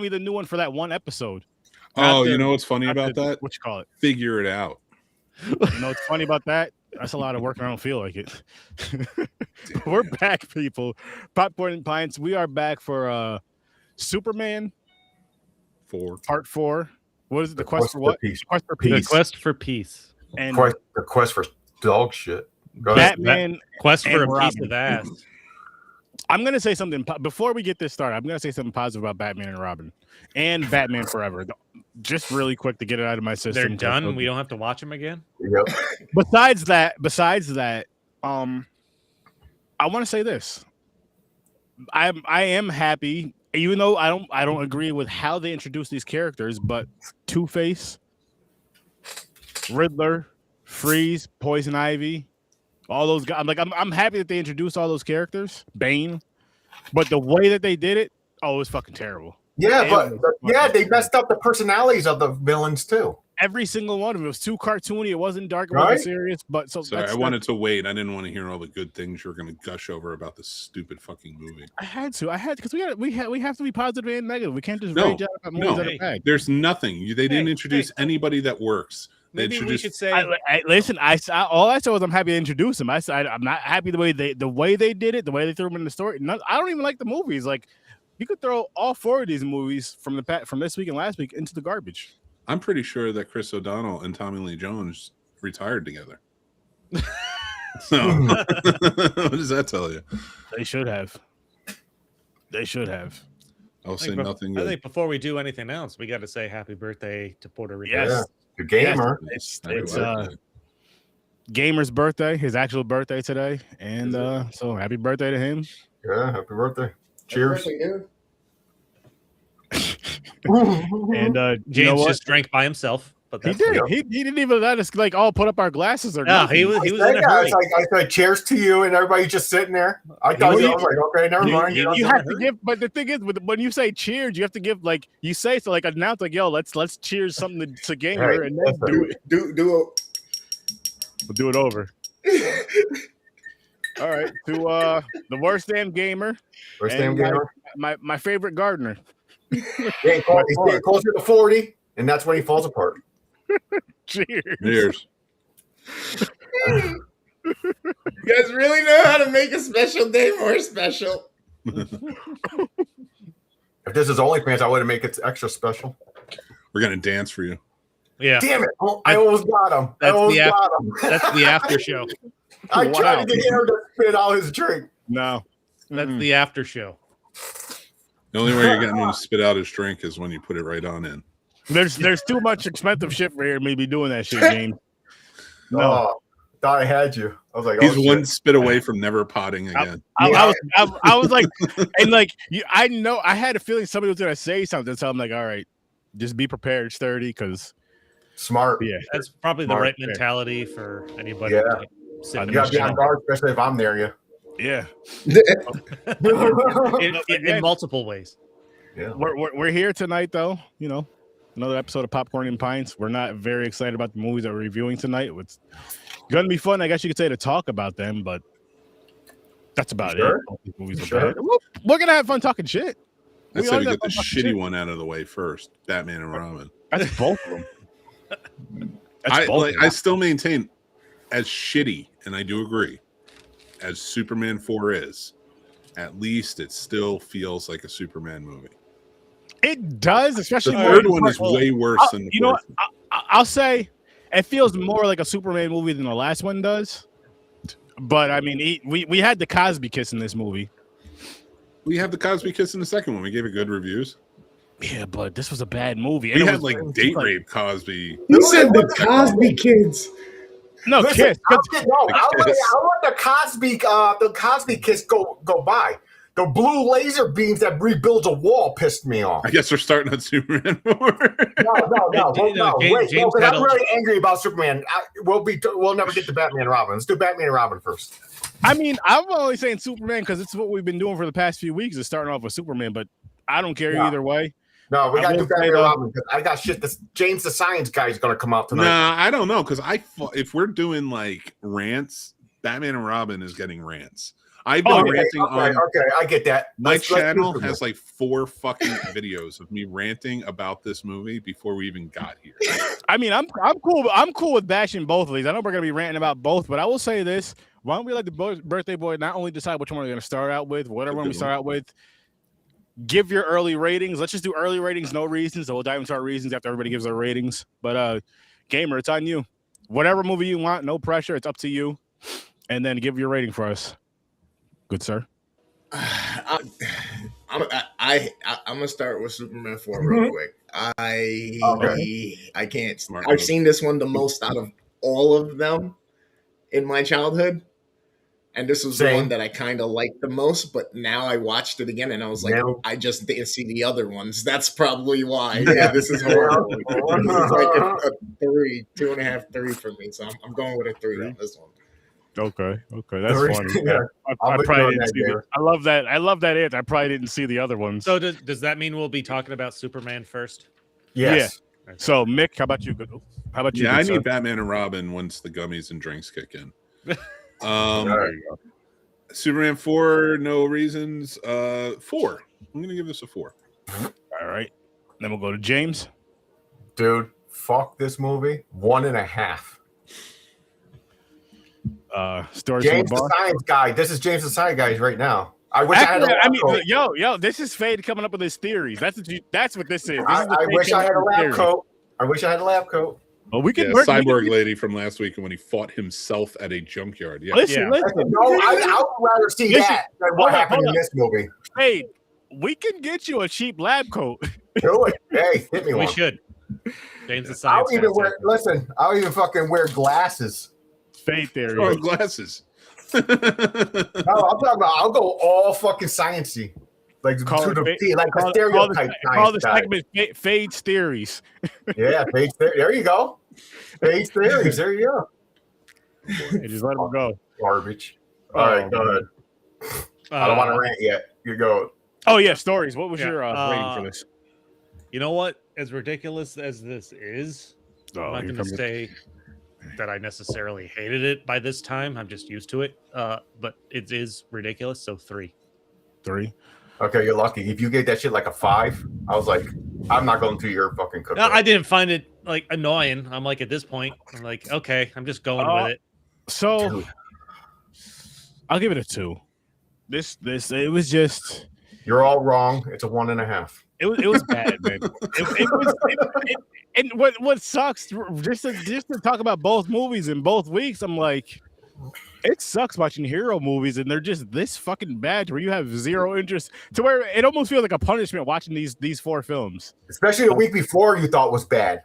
me the new one for that one episode. Oh, you know what's funny about that? What you call it? Figure it out. You know what's funny about that? That's a lot of work, and I don't feel like it. We're back, people. Popcorn and Pints. We are back for Superman 4. Part 4. What is it? The quest for what? Peace. Quest for peace. The quest for peace. And The quest for dog shit. Go ahead. Batman. Quest for and a piece Robin. of ass. I'm gonna say something before we get this started. I'm gonna say something positive about Batman and Robin and Batman Forever. Just really quick to get it out of my system. They're done. We don't have to watch them again. Yep. Besides that, I want to say this. I am happy, even though I don't agree with how they introduce these characters, but Two-Face, Riddler, Freeze, Poison Ivy, all those guys. I'm happy that they introduced all those characters. Bane, but the way that they did it, it was fucking terrible. Yeah, they messed up the personalities of the villains too. Every single one of them. It was too cartoony. It wasn't dark. It wasn't serious. But sorry, I wanted to wait. I didn't want to hear all the good things you were going to gush over about this stupid fucking movie. I had to because we have to be positive and negative. We can't just rage out about movies that are bad. There's nothing. They didn't introduce anybody that works. Maybe we should say. Listen. All I said was I'm happy to introduce them. I'm not happy the way they did it, the way they threw them in the story. I don't even like the movies. Like you could throw all 4 of these movies from this week and last week into the garbage. I'm pretty sure that Chris O'Donnell and Tommy Lee Jones retired together. So, what does that tell you? They should have. I'll say nothing. I think before we do anything else, we got to say happy birthday to Puerto Rico. Yes, the gamer. Yes, it's Gamer's birthday, his actual birthday today, and so happy birthday to him. Yeah, happy birthday. Cheers. Happy birthday, And James just drank by himself, but he did. He didn't even let us all put up our glasses or nothing. He was in a hurry. I said cheers to you, and everybody's just sitting there. I thought I was like, okay, never mind. You have to give, but the thing is, when you say cheers, you have to give you say so announce yo, let's cheers something to Gamer, and then do we'll do it over. All right, to the worst damn gamer. Worst damn gamer. My favorite gardener. He's getting closer to 40, and that's when he falls apart. Cheers. You guys really know how to make a special day more special. If this is OnlyFans, I would have made it extra special. We're gonna dance for you. Yeah. Damn it! I almost got him. That's the after show. I tried to get him to spit out his drink. No, that's the after show. The only way you're getting him to spit out his drink is when you put it right on in. There's too much expensive shit for here to be doing that shit, James. No, thought I had you. I was like, he's one spit away from never potting again. I was like, and I know I had a feeling somebody was gonna say something, so I'm like, all right, just be prepared. It's 30 because smart. Yeah, that's probably the right mentality for anybody. Yeah, you gotta be on guard, especially if I'm near you. Yeah, in multiple ways. Yeah, we're here tonight, though. Another episode of Popcorn and Pints. We're not very excited about the movies that we're reviewing tonight. It's gonna be fun, I guess you could say, to talk about them, but that's about it. Movies are bad. We're gonna have fun talking shit. I said to get the shitty one out of the way first. Batman and Robin. That's both of them. I still maintain, as shitty, and I do agree, as Superman 4 is, at least it still feels like a Superman movie. It does, especially the third one is way worse than the fourth. I'll say it feels more like a Superman movie than the last one does. But I mean, we had the Cosby kiss in this movie. We have the Cosby kiss in the second one. We gave it good reviews. Yeah, but this was a bad movie. We had date rape Cosby. You said the Cosby kids. No, kiss. I want the Cosby kiss go by. The blue laser beams that rebuilds a wall pissed me off. I guess we're starting on Superman 4. No. Wait, I'm really angry about Superman. We'll never get to Batman and Robin. Let's do Batman and Robin first. I mean, I'm only saying Superman because it's what we've been doing for the past few weeks is starting off with Superman, but I don't care either way. No, we got to do Batman and Robin. I got shit. James the Science Guy is going to come out tonight. Nah, I don't know because if we're doing rants, Batman and Robin is getting rants. I've been Okay, ranting on okay, I get that. my Let's channel do has this. like 4 fucking videos of me ranting about this movie before we even got here. I mean, I'm cool. I'm cool with bashing both of these. I know we're gonna be ranting about both, but I will say this: why don't we let the birthday boy not only decide which one we're gonna start out with, whatever one we start out with, give your early ratings. Let's just do early ratings, no reasons. So we'll dive into our reasons after everybody gives their ratings. But Gamer, it's on you. Whatever movie you want, no pressure. It's up to you. And then give your rating for us. Good sir. I'm gonna start with Superman 4 real quick. I can't. Smart I've move. seen this one the most out of all of them in my childhood, and this was the Same. one that I kind of liked the most. But now I watched it again, and I was like, Yeah. I just didn't see the other ones. That's probably why. Yeah. Yeah, this is horrible. This is like a 3, 2.5, 3 for me. So I'm going with a 3 on this one. Okay, that's Three. funny. Yeah. I with you probably on didn't that, see that. Gamer. I love that. I love that answer. I probably didn't see the other ones. So does that mean we'll be talking about Superman first? Yes. So Mick, how about you? How about you? Yeah, I good sir? need Batman and Robin once the gummies and drinks kick in. There you go. Superman 4, no reasons. 4. I'm gonna give this a 4. All right. Then we'll go to James. Dude, fuck this movie. 1.5. Stories James from the the bar. Science Guy. This is James the Science Guy right now. I wish I had a Actually, lab I mean, coat. yo, this is Fade coming up with his theories. That's what this is. This I is the Fade wish I coming had a up with lab theories. coat. I wish I had a lab coat. Well, we Yeah, can work. Cyborg lady from last week when he fought himself at a junkyard. Yeah, Listen, Yeah. listen. No, I would rather see Listen, that than hold what on, happened hold in on. this movie. Fade, we can get you a cheap lab coat. Do it. Hey, hit me We one. should. James the I'll Science even Guy. wear. Listen, I'll even fucking wear glasses. Fade theory. oh, glasses. No, I'm talking about. I'll go all fucking sciencey, like Call to it the fade- T, like a Call stereotype the science guy. segment Fade's theories. Yeah, Fade's there you go. Fade's theories. There you go. And just let them go. Garbage. All right, go ahead. I don't want to rant yet. You go. Oh yeah, stories. What was Yeah, your rating for this? You know what? As ridiculous as this is, Oh, I'm not going to say that I necessarily hated it by this time. I'm just used to it. But it is ridiculous. So 3. 3. Okay, you're lucky. If you gave that shit like a 5, I was like, I'm not going through your fucking cookie. No, I didn't find it like annoying. I'm like at this point, I'm like, okay, I'm just going with it. So I'll give it a 2. This it was just You're all wrong. It's a 1.5. it was bad, man. And what sucks just to talk about both movies in both weeks. I'm like, it sucks watching hero movies and they're just this fucking bad where you have zero interest to where it almost feels like a punishment watching these 4 films. Especially the week before you thought was bad.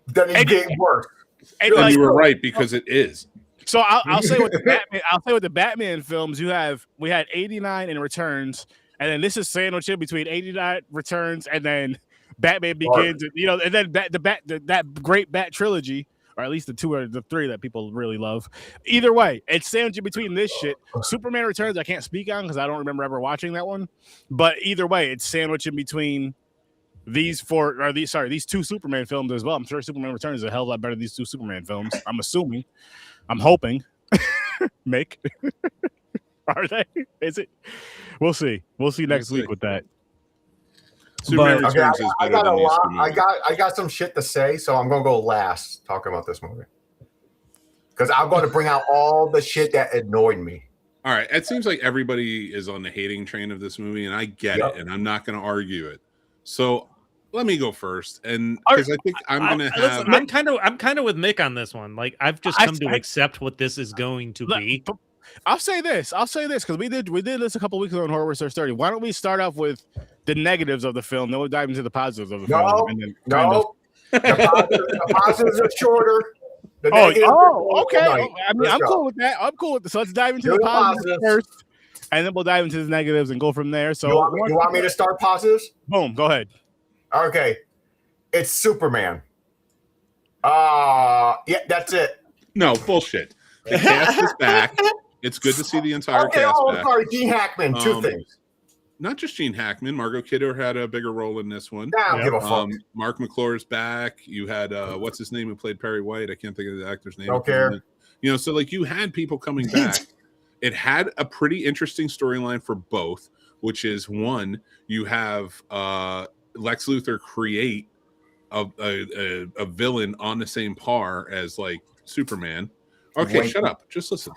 Then it's getting worse. And And like, you were right because it is. so I'll say with the Batman, films we had 89 in Returns, and then this is sandwiched in between 89 Returns and then Batman Begins, and then that great Bat trilogy, or at least the 2 or the 3 that people really love. Either way, it's sandwiched in between this shit. Superman Returns I can't speak on because I don't remember ever watching that one. But either way, it's sandwiched in between these 2 Superman films as well. I'm sure Superman Returns is a hell of a lot better than these 2 Superman films. I'm assuming. I'm hoping. Mick. Are they? Is it? We'll see. We'll see next week with that. Superman Okay, Returns is I better got a than these lot. 2 movies. I got some shit to say, so I'm gonna go last talking about this movie because I'm going to bring out all the shit that annoyed me. All right, it seems like everybody is on the hating train of this movie, and I get Yep. it, and I'm not going to argue it. So let me go first, and because I think I'm going to have. Listen, I'm kind of with Mick on this one. Like I've just come to accept what this is going to be. I'll say this because we did this a couple weeks ago on Horror Research 30. Why don't we start off with the negatives of the film, then we'll dive into the positives of the film. And then The positives are shorter. The okay. negatives are Okay. light. I mean, Let's I'm go. cool with that. I'm cool with this. So let's dive into Do the the positives positives. first, and then we'll dive into the negatives and go from there. So You want me to start positives? boom, go ahead. Okay, it's Superman. Yeah, that's it. No, bullshit. The cast is back. It's good to see the entire Okay, cast oh, back. sorry, Gene Hackman. Two things. Not just Gene Hackman. Margot Kidder had a bigger role in this one. I don't give a fuck. Mark McClure's back. You had what's his name who played Perry White? I can't think of the actor's name. Don't care. You know, so like you had people coming back, it had a pretty interesting storyline for both, which is one, you have Lex Luthor create a villain on the same par as like Superman. Okay, Wait. shut up. Just listen.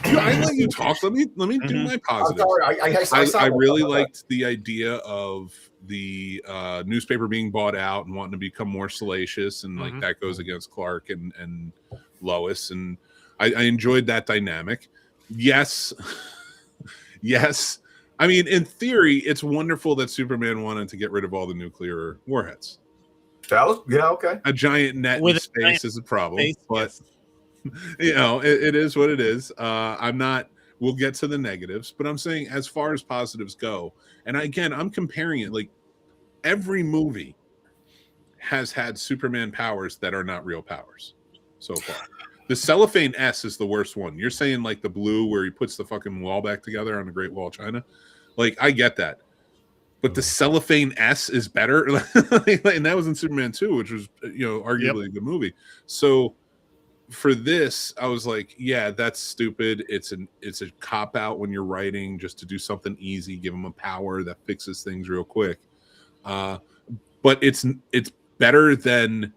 I let you talk. Let me do my I'm positives. sorry. I really liked the idea of the newspaper being bought out and wanting to become more salacious, and like that goes against Clark and Lois, and I enjoyed that dynamic. Yes, yes. I mean, in theory, it's wonderful that Superman wanted to get rid of all the nuclear warheads. Okay. A giant net With in a space giant is a problem, space, but yes. you know, it is what it is. I'm not. We'll get to the negatives, but I'm saying as far as positives go, and again, I'm comparing it. Like every movie has had Superman powers that are not real powers so far. The cellophane S is the worst one. You're saying like the blue where he puts the fucking wall back together on the Great Wall of China. Like I get that. But the cellophane S is better. And that was in Superman 2, which was, arguably a good movie. So for this, I was like, yeah, that's stupid. It's a cop out when you're writing just to do something easy, give him a power that fixes things real quick. But it's better than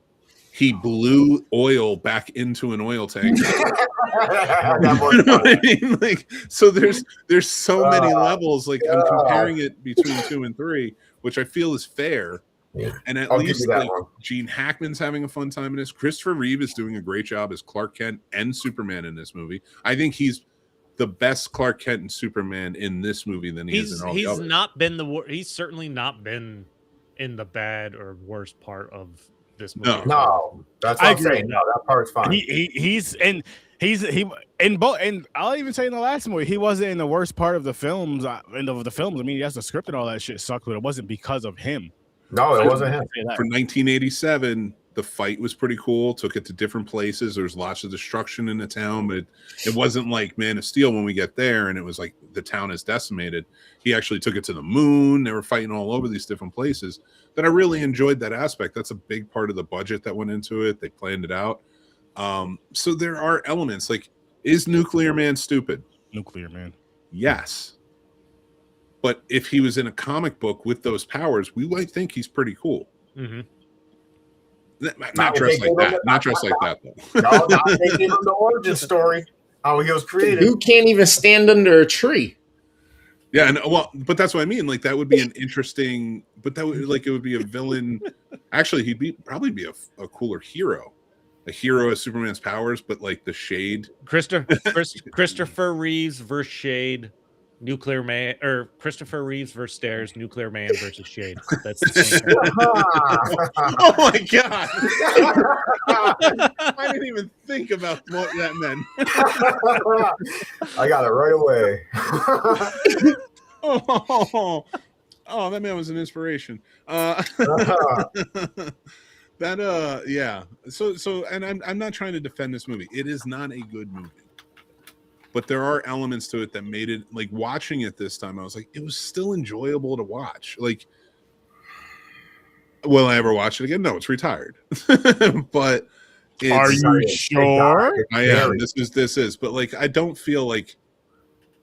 he blew oil back into an oil tank. You know what I mean? Like, so there's so many levels. Like I'm comparing it between 2 and 3, which I feel is fair. Yeah. And at I'll least give you that like one. Gene Hackman's having a fun time in this. Christopher Reeve is doing a great job as Clark Kent and Superman in this movie. I think he's the best Clark Kent and Superman in this movie than he is in all the others. He's certainly not been in the bad or worst part of this movie. No, that's what I I'm agree saying. with No, that part's fine. He's in both, and I'll even say in the last movie he wasn't in the worst part of the films. I mean, yes, the script and all that shit sucked, but it wasn't because of him. No, it wasn't him. For 1987, the fight was pretty cool. Took it to different places. There was lots of destruction in the town, but it wasn't like Man of Steel when we get there and it was like the town is decimated. He actually took it to the moon. They were fighting all over these different places. That I really enjoyed that aspect. That's a big part of the budget that went into it. They planned it out. So there are elements like, is Nuclear Man stupid? Nuclear Man. Yes. But if he was in a comic book with those powers, we might think he's pretty cool. Mm-hmm. Not dressed like that. Not dressed like that, though. No, not they gave him the origin story. How he was created. Who can't even stand under a tree? Yeah, and but that's what I mean. Like that would be an interesting, but that would it would be a villain. Actually, he'd probably be a cooler hero. A hero has Superman's powers, but like the Shade. Christopher Reeves versus Shade, Nuclear Man, or Christopher Reeves versus Stairs, Nuclear Man versus Shade. That's the same thing. Oh my god! I didn't even think about what that meant. I got it right away. Oh, that man was an inspiration. Yeah. So, and I'm not trying to defend this movie. It is not a good movie, but there are elements to it that made it like watching it this time. I was like, it was still enjoyable to watch. Like, will I ever watch it again? No, it's retired. But Are you sure? I am. This is. But like, I don't feel like.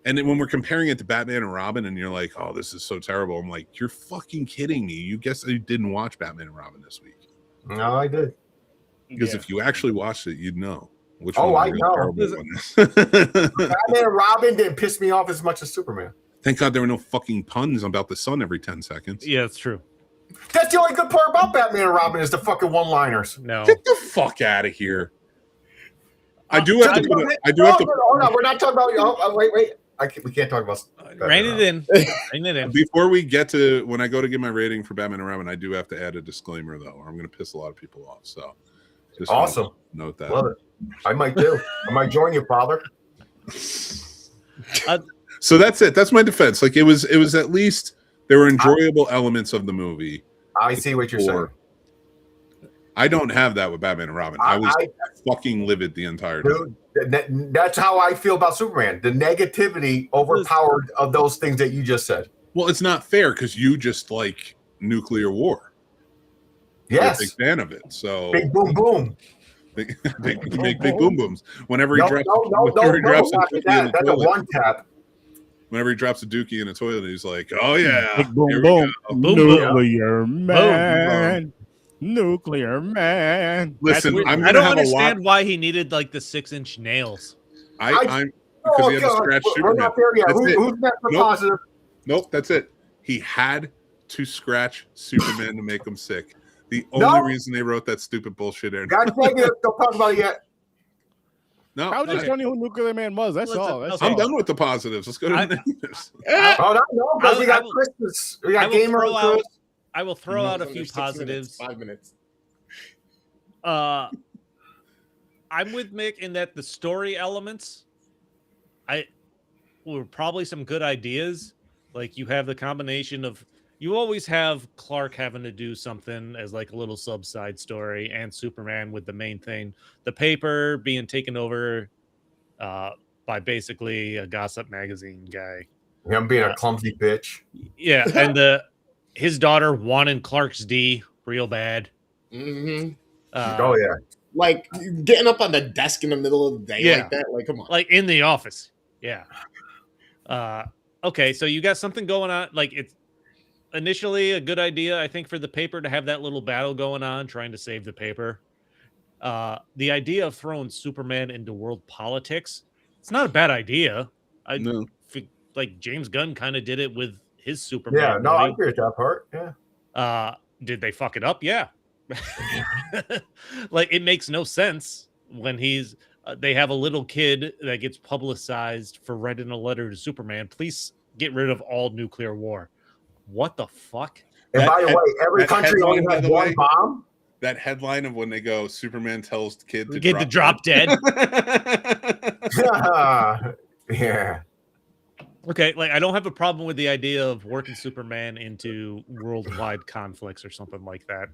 And then when we're comparing it to Batman and Robin, and you're like, "Oh, this is so terrible," I'm like, "You're fucking kidding me! You guess you didn't watch Batman and Robin this week?" No, I did. Because if you actually watched it, you'd know which Oh, one. I know. One is. Batman and Robin didn't piss me off as much as Superman. Thank God there were no fucking puns about the sun every 10 seconds. Yeah, that's true. That's the only good part about Batman and Robin is the fucking one-liners. No. Get the fuck out of here. I do have to. Hold on, we're not talking about. Oh, wait. We can't talk about. Rein it in. Rein it in. Before we get to when I go to give my rating for Batman and Robin, I do have to add a disclaimer though, or I'm going to piss a lot of people off. So, just awesome. Note that. Love it. I might do. I might join you, Father. So that's it. That's my defense. Like it was at least there were enjoyable elements of the movie. I see what you're saying. I don't have that with Batman and Robin. I was fucking livid the entire time. Dude, that's how I feel about Superman. The negativity overpowered of those things that you just said. Well, it's not fair because you just like nuclear war. Yes. You're a big fan of it. So big boom boom. Big boom booms. Whenever he drops, no. That's a one tap. Whenever he drops a dookie in a toilet, he's like, "Oh yeah, Big boom here we boom. go." Nuclear man. Nuclear man. Listen, Weird. I'm I gonna don't have understand why he needed like the 6-inch nails. I'm because he had to scratch We're Superman. not there yet. That's it. Who's next for positive? Nope, that's it. He had to scratch Superman to make him sick. The only reason they wrote that stupid bullshit in. Guys, don't talk about it yet. No, I was just wondering who Nuclear Man was. That's all. That's I'm all. done with the positives. Let's go to the negatives. Oh, no, because we got Christmas. We got Gamer. I will throw out a few positives. 5 minutes. I'm with Mick in that the story elements, were probably some good ideas. Like you have the combination of, you always have Clark having to do something as like a little side story, and Superman with the main thing, the paper being taken over by basically a gossip magazine guy. Him being a clumsy bitch. Yeah, and his daughter wanting Clark's D real bad. Mm-hmm. Oh yeah, like getting up on the desk in the middle of the day like that. Like, come on, like in the office. Yeah. Okay, so you got something going on. Like it's initially a good idea, I think, for the paper to have that little battle going on, trying to save the paper. The idea of throwing Superman into world politics, it's not a bad idea. Like James Gunn kind of did it with his Superman. Yeah, no, I agree with that part. Yeah. Did they fuck it up? Yeah. Like it makes no sense when they have a little kid that gets publicized for writing a letter to Superman. Please get rid of all nuclear war. What the fuck? And by the way, every country only has one bomb. That headline of when they go, Superman tells the kid to drop dead. Yeah. Okay, like I don't have a problem with the idea of working Superman into worldwide conflicts or something like that.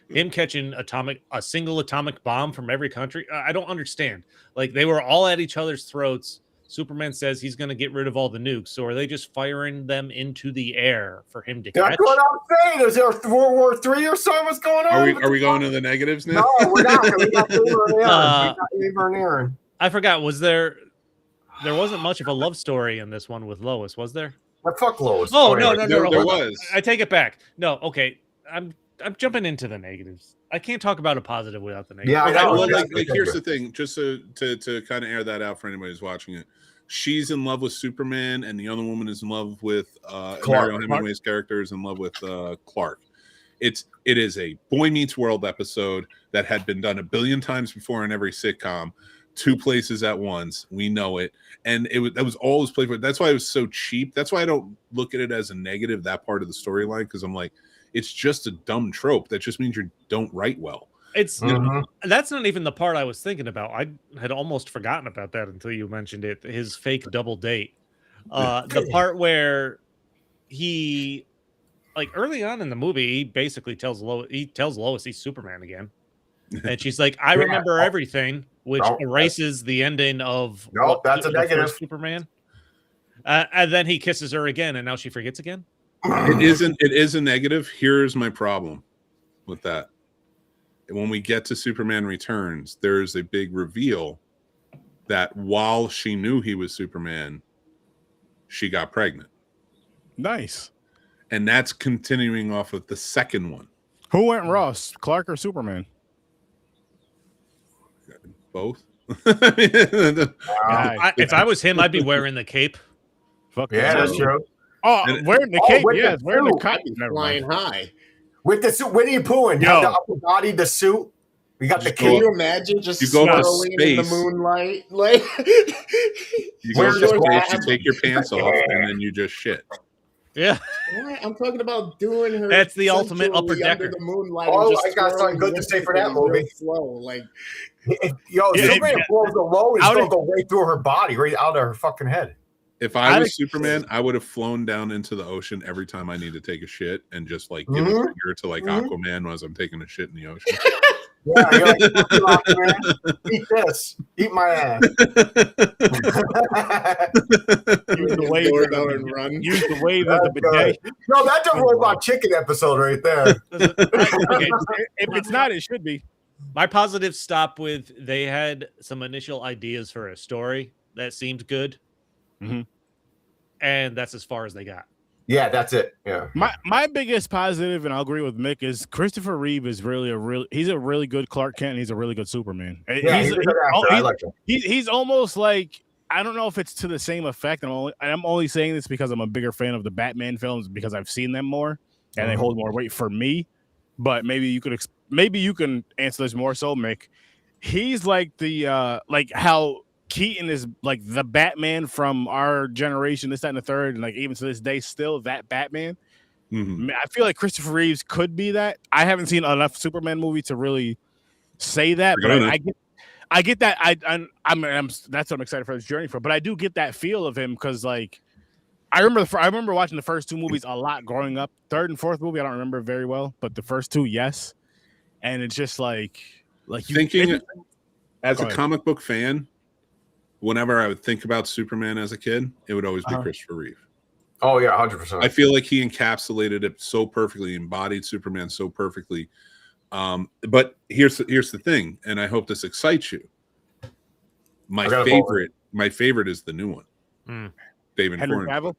Him catching a single atomic bomb from every country, I don't understand. Like they were all at each other's throats. Superman says he's going to get rid of all the nukes, so are they just firing them into the air for him to catch? That's what I'm saying. Is there World War III or something? What's going on? Are we going to the negatives now? No, we're not. We got Ava and Aaron. I forgot. Was there wasn't much of a love story in this one with Lois, was there? Well, fuck Lois. Oh, no. There was. I take it back. No, okay. I'm jumping into the negatives. I can't talk about a positive without the negatives. Yeah, I know. Well, like here's the thing, just to kind of air that out for anybody who's watching it. She's in love with Superman, and the other woman is in love with Mariel Hemingway's character is in love with Clark. It is a Boy Meets World episode that had been done a billion times before in every sitcom. Two places at once. We know it. And that was always played for. That's why it was so cheap. That's why I don't look at it as a negative, that part of the storyline, because I'm like, it's just a dumb trope. That just means you don't write well. It's that's not even the part I was thinking about. I had almost forgotten about that until you mentioned it. His fake double date. The part where he, like early on in the movie, he basically tells Lois he's Superman again. And she's like, I remember everything, which erases the ending of that's a negative. Superman. And then he kisses her again, and now she forgets again. It is a negative. Here's my problem with that. When we get to Superman Returns, there's a big reveal that while she knew he was Superman, she got pregnant. Nice. And that's continuing off of the second one. Who went Ross, Clark or Superman? Both. If I was him, I'd be wearing the cape. Fuck yeah, that's true. Oh, wearing the cape, yes, wearing the cape. Flying high. With the suit, Winnie Pooh, the upper body, the suit. We got the cape. Can you imagine just swirling in the moonlight? Like you go to space, you take your pants off, and then you just shit. Yeah. What? I'm talking about doing her. That's the ultimate upper decker. The moonlight. Oh, I got something good to say for that movie. Slow, like Superman blows the low, it's gonna go right through her body, right out of her fucking head. If I was Superman, I would have flown down into the ocean every time I need to take a shit and just like give a finger to like Aquaman as I'm taking a shit in the ocean. Yeah, you're like, Aquaman, eat this, eat my ass. Use the wave of the bidet. No, that's a Robot Chicken episode right there. Okay, if it's not, it should be. My positives stop with they had some initial ideas for a story that seemed good, Mhm. and that's as far as they got. Yeah, that's it. Yeah. My biggest positive, and I'll agree with Mick, is Christopher Reeve is he's a really good Clark Kent, and he's a really good Superman. Yeah, he's a good actor. I like him. He's almost like, I don't know if it's to the same effect. I'm only saying this because I'm a bigger fan of the Batman films because I've seen them more and they hold more weight for me. But maybe you can answer this more so, Mick. He's like the like how Keaton is like the Batman from our generation, this, that, and the third, and like even to this day, still that Batman. I feel like Christopher Reeves could be that. I haven't seen enough Superman movie to really say that, but I get that. I'm that's what I'm excited for this journey for. But I do get that feel of him because like I remember watching the first two movies a lot growing up. Third and fourth movie I don't remember very well, but the first two, yes. And it's just like you thinking as a comic book fan. Whenever I would think about Superman as a kid, it would always be Christopher Reeve. Oh yeah, 100%. I feel like he encapsulated it so perfectly, embodied Superman so perfectly. But here's the thing, and I hope this excites you. My favorite is the new one. David Henry Cavill.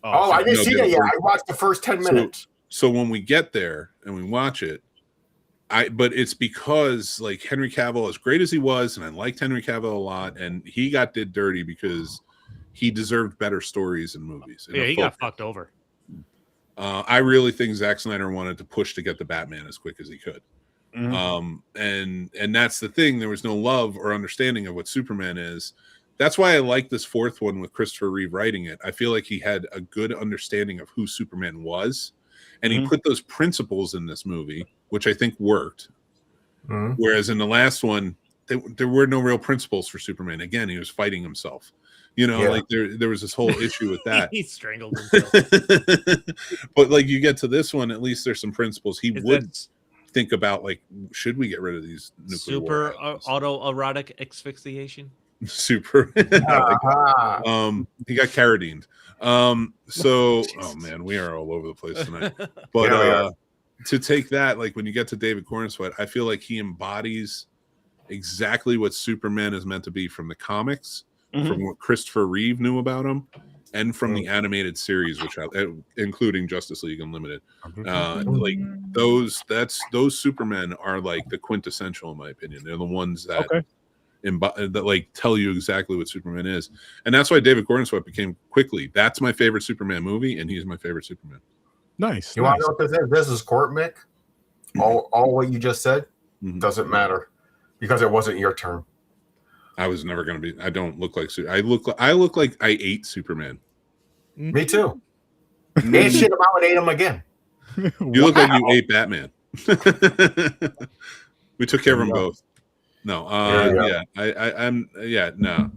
Oh, I didn't see that yet. I watched the first 10 minutes. So when we get there and we watch it, but it's because like Henry Cavill, as great as he was, and I liked Henry Cavill a lot, and he did dirty because he deserved better stories in movies. Yeah, he got fucked over. I really think Zack Snyder wanted to push to get the Batman as quick as he could. And that's the thing. There was no love or understanding of what Superman is. That's why I like this fourth one with Christopher Reeve writing it. I feel like he had a good understanding of who Superman was, and he put those principles in this movie, which I think worked. Whereas in the last one, there were no real principles for Superman. Again, he was fighting himself. Like there was this whole issue with that. He strangled himself. But like you get to this one, at least there's some principles. He would think about like, should we get rid of these nuclear super autoerotic asphyxiation? Super. He got carradined. So oh man, we are all over the place tonight. But to take that, like when you get to David Corenswet, I feel like he embodies exactly what Superman is meant to be from the comics, from what Christopher Reeve knew about him, and from the animated series, which including Justice League Unlimited. Like those Supermen are like the quintessential, in my opinion. They're the ones that that like tell you exactly what Superman is, and that's why David Gordon Sweat became quickly. That's my favorite Superman movie, and he's my favorite Superman. Nice. You want to know what this is? This is court, Mick. All what you just said doesn't matter because it wasn't your turn. I was never going to be. I don't look like. I look like I ate Superman. Me too. Ain't shit about it. Ate him again. You look like you ate Batman. We took care of them both. No, I'm no,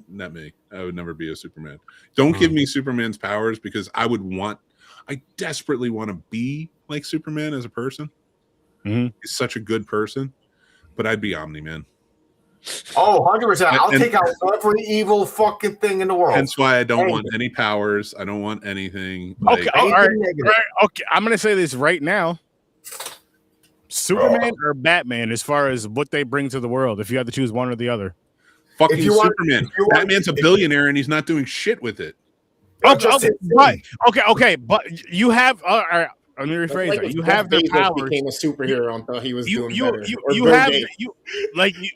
not me. I would never be a Superman. Don't give me Superman's powers because I desperately want to be like Superman as a person. He's such a good person, but I'd be Omni-Man. Oh, 100%. I'll take out every evil fucking thing in the world. Hence why I don't want any powers. I don't want anything. Okay, all right. Okay, I'm going to say this right now. Superman or Batman as far as what they bring to the world, if you had to choose one or the other. Fucking Superman. Batman's a billionaire and he's not doing shit with it. Okay, but you have all right, let me rephrase that. You have their powers. Became a superhero and thought he was doing better.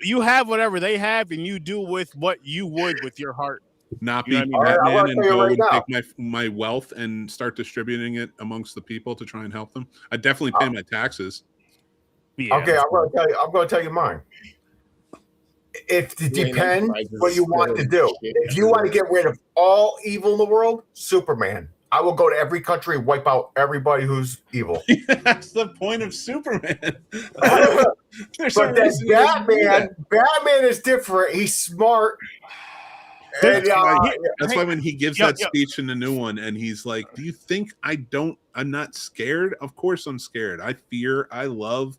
You have whatever they have, and you do with what you would with your heart. Not be Batman and go and take my wealth and start distributing it amongst the people to try and help them. I definitely pay my taxes. Yeah. Okay, I'm going to tell you mine. It depends what you want to do. If you want to get rid of all evil in the world, Superman. I will go to every country and wipe out everybody who's evil. That's the point of Superman. But then Batman is different. He's smart. That's why when he gives that speech in the new one, and he's like, "Do you think I'm not scared? Of course I'm scared. I fear. I love.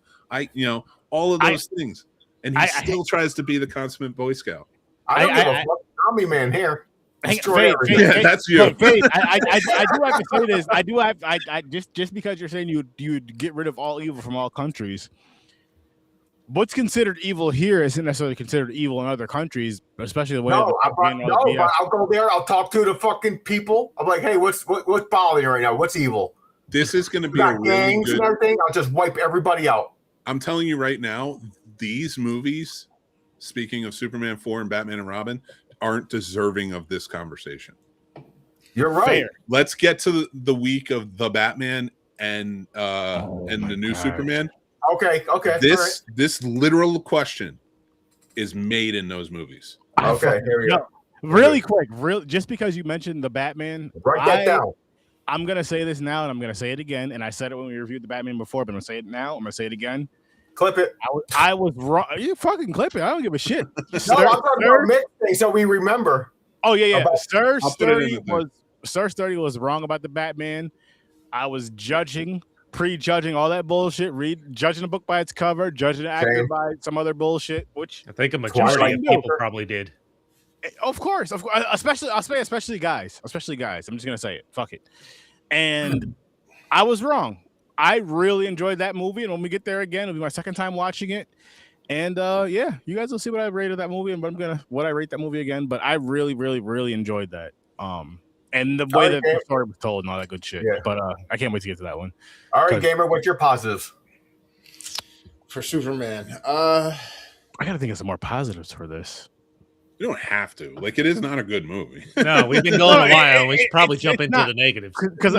All of those things." And he still tries to be the consummate Boy Scout. I don't give a fuck. Omni-Man here. That's you. I do have to say this. I just because you're saying you get rid of all evil from all countries. what's considered evil here isn't necessarily considered evil in other countries, especially the way. But I'll go there. I'll talk to the fucking people. I'm like, hey, what's bothering you right now? What's evil? This is going to be a really gangs good. And everything. I'll just wipe everybody out. I'm telling you right now, these movies, speaking of Superman 4 and Batman and Robin, aren't deserving of this conversation. You're right. Fair. Let's get to the week of the Batman and the new Superman. Okay. This literal question is made in those movies. Okay, here we go. Really quick, just because you mentioned the Batman, write that down. I'm gonna say this now, and I'm gonna say it again. And I said it when we reviewed the Batman before, but I'm gonna say it now. I'm gonna say it again. Clip it. I was wrong. You fucking clip it. I don't give a shit. No, I'm talking about mixing, so we remember. Oh yeah. Sir Sturdy was wrong about the Batman. I was prejudging all that bullshit. Judging the book by its cover, judging the actor by some other bullshit. Which I think a majority of people probably did. Of course, especially guys. I'm just gonna say it. Fuck it. And I was wrong. I really enjoyed that movie, and when we get there again, it'll be my second time watching it. And yeah, you guys will see what I rated that movie, and what I rate that movie again. But I really, really, really enjoyed that. And the way that the story was told and all that good shit. Yeah. But I can't wait to get to that one. All right, Gamer, what's your positives for Superman? I gotta think of some more positives for this. You don't have to. Like, it is not a good movie. No, we've been going a while. We should probably jump into the negatives. Because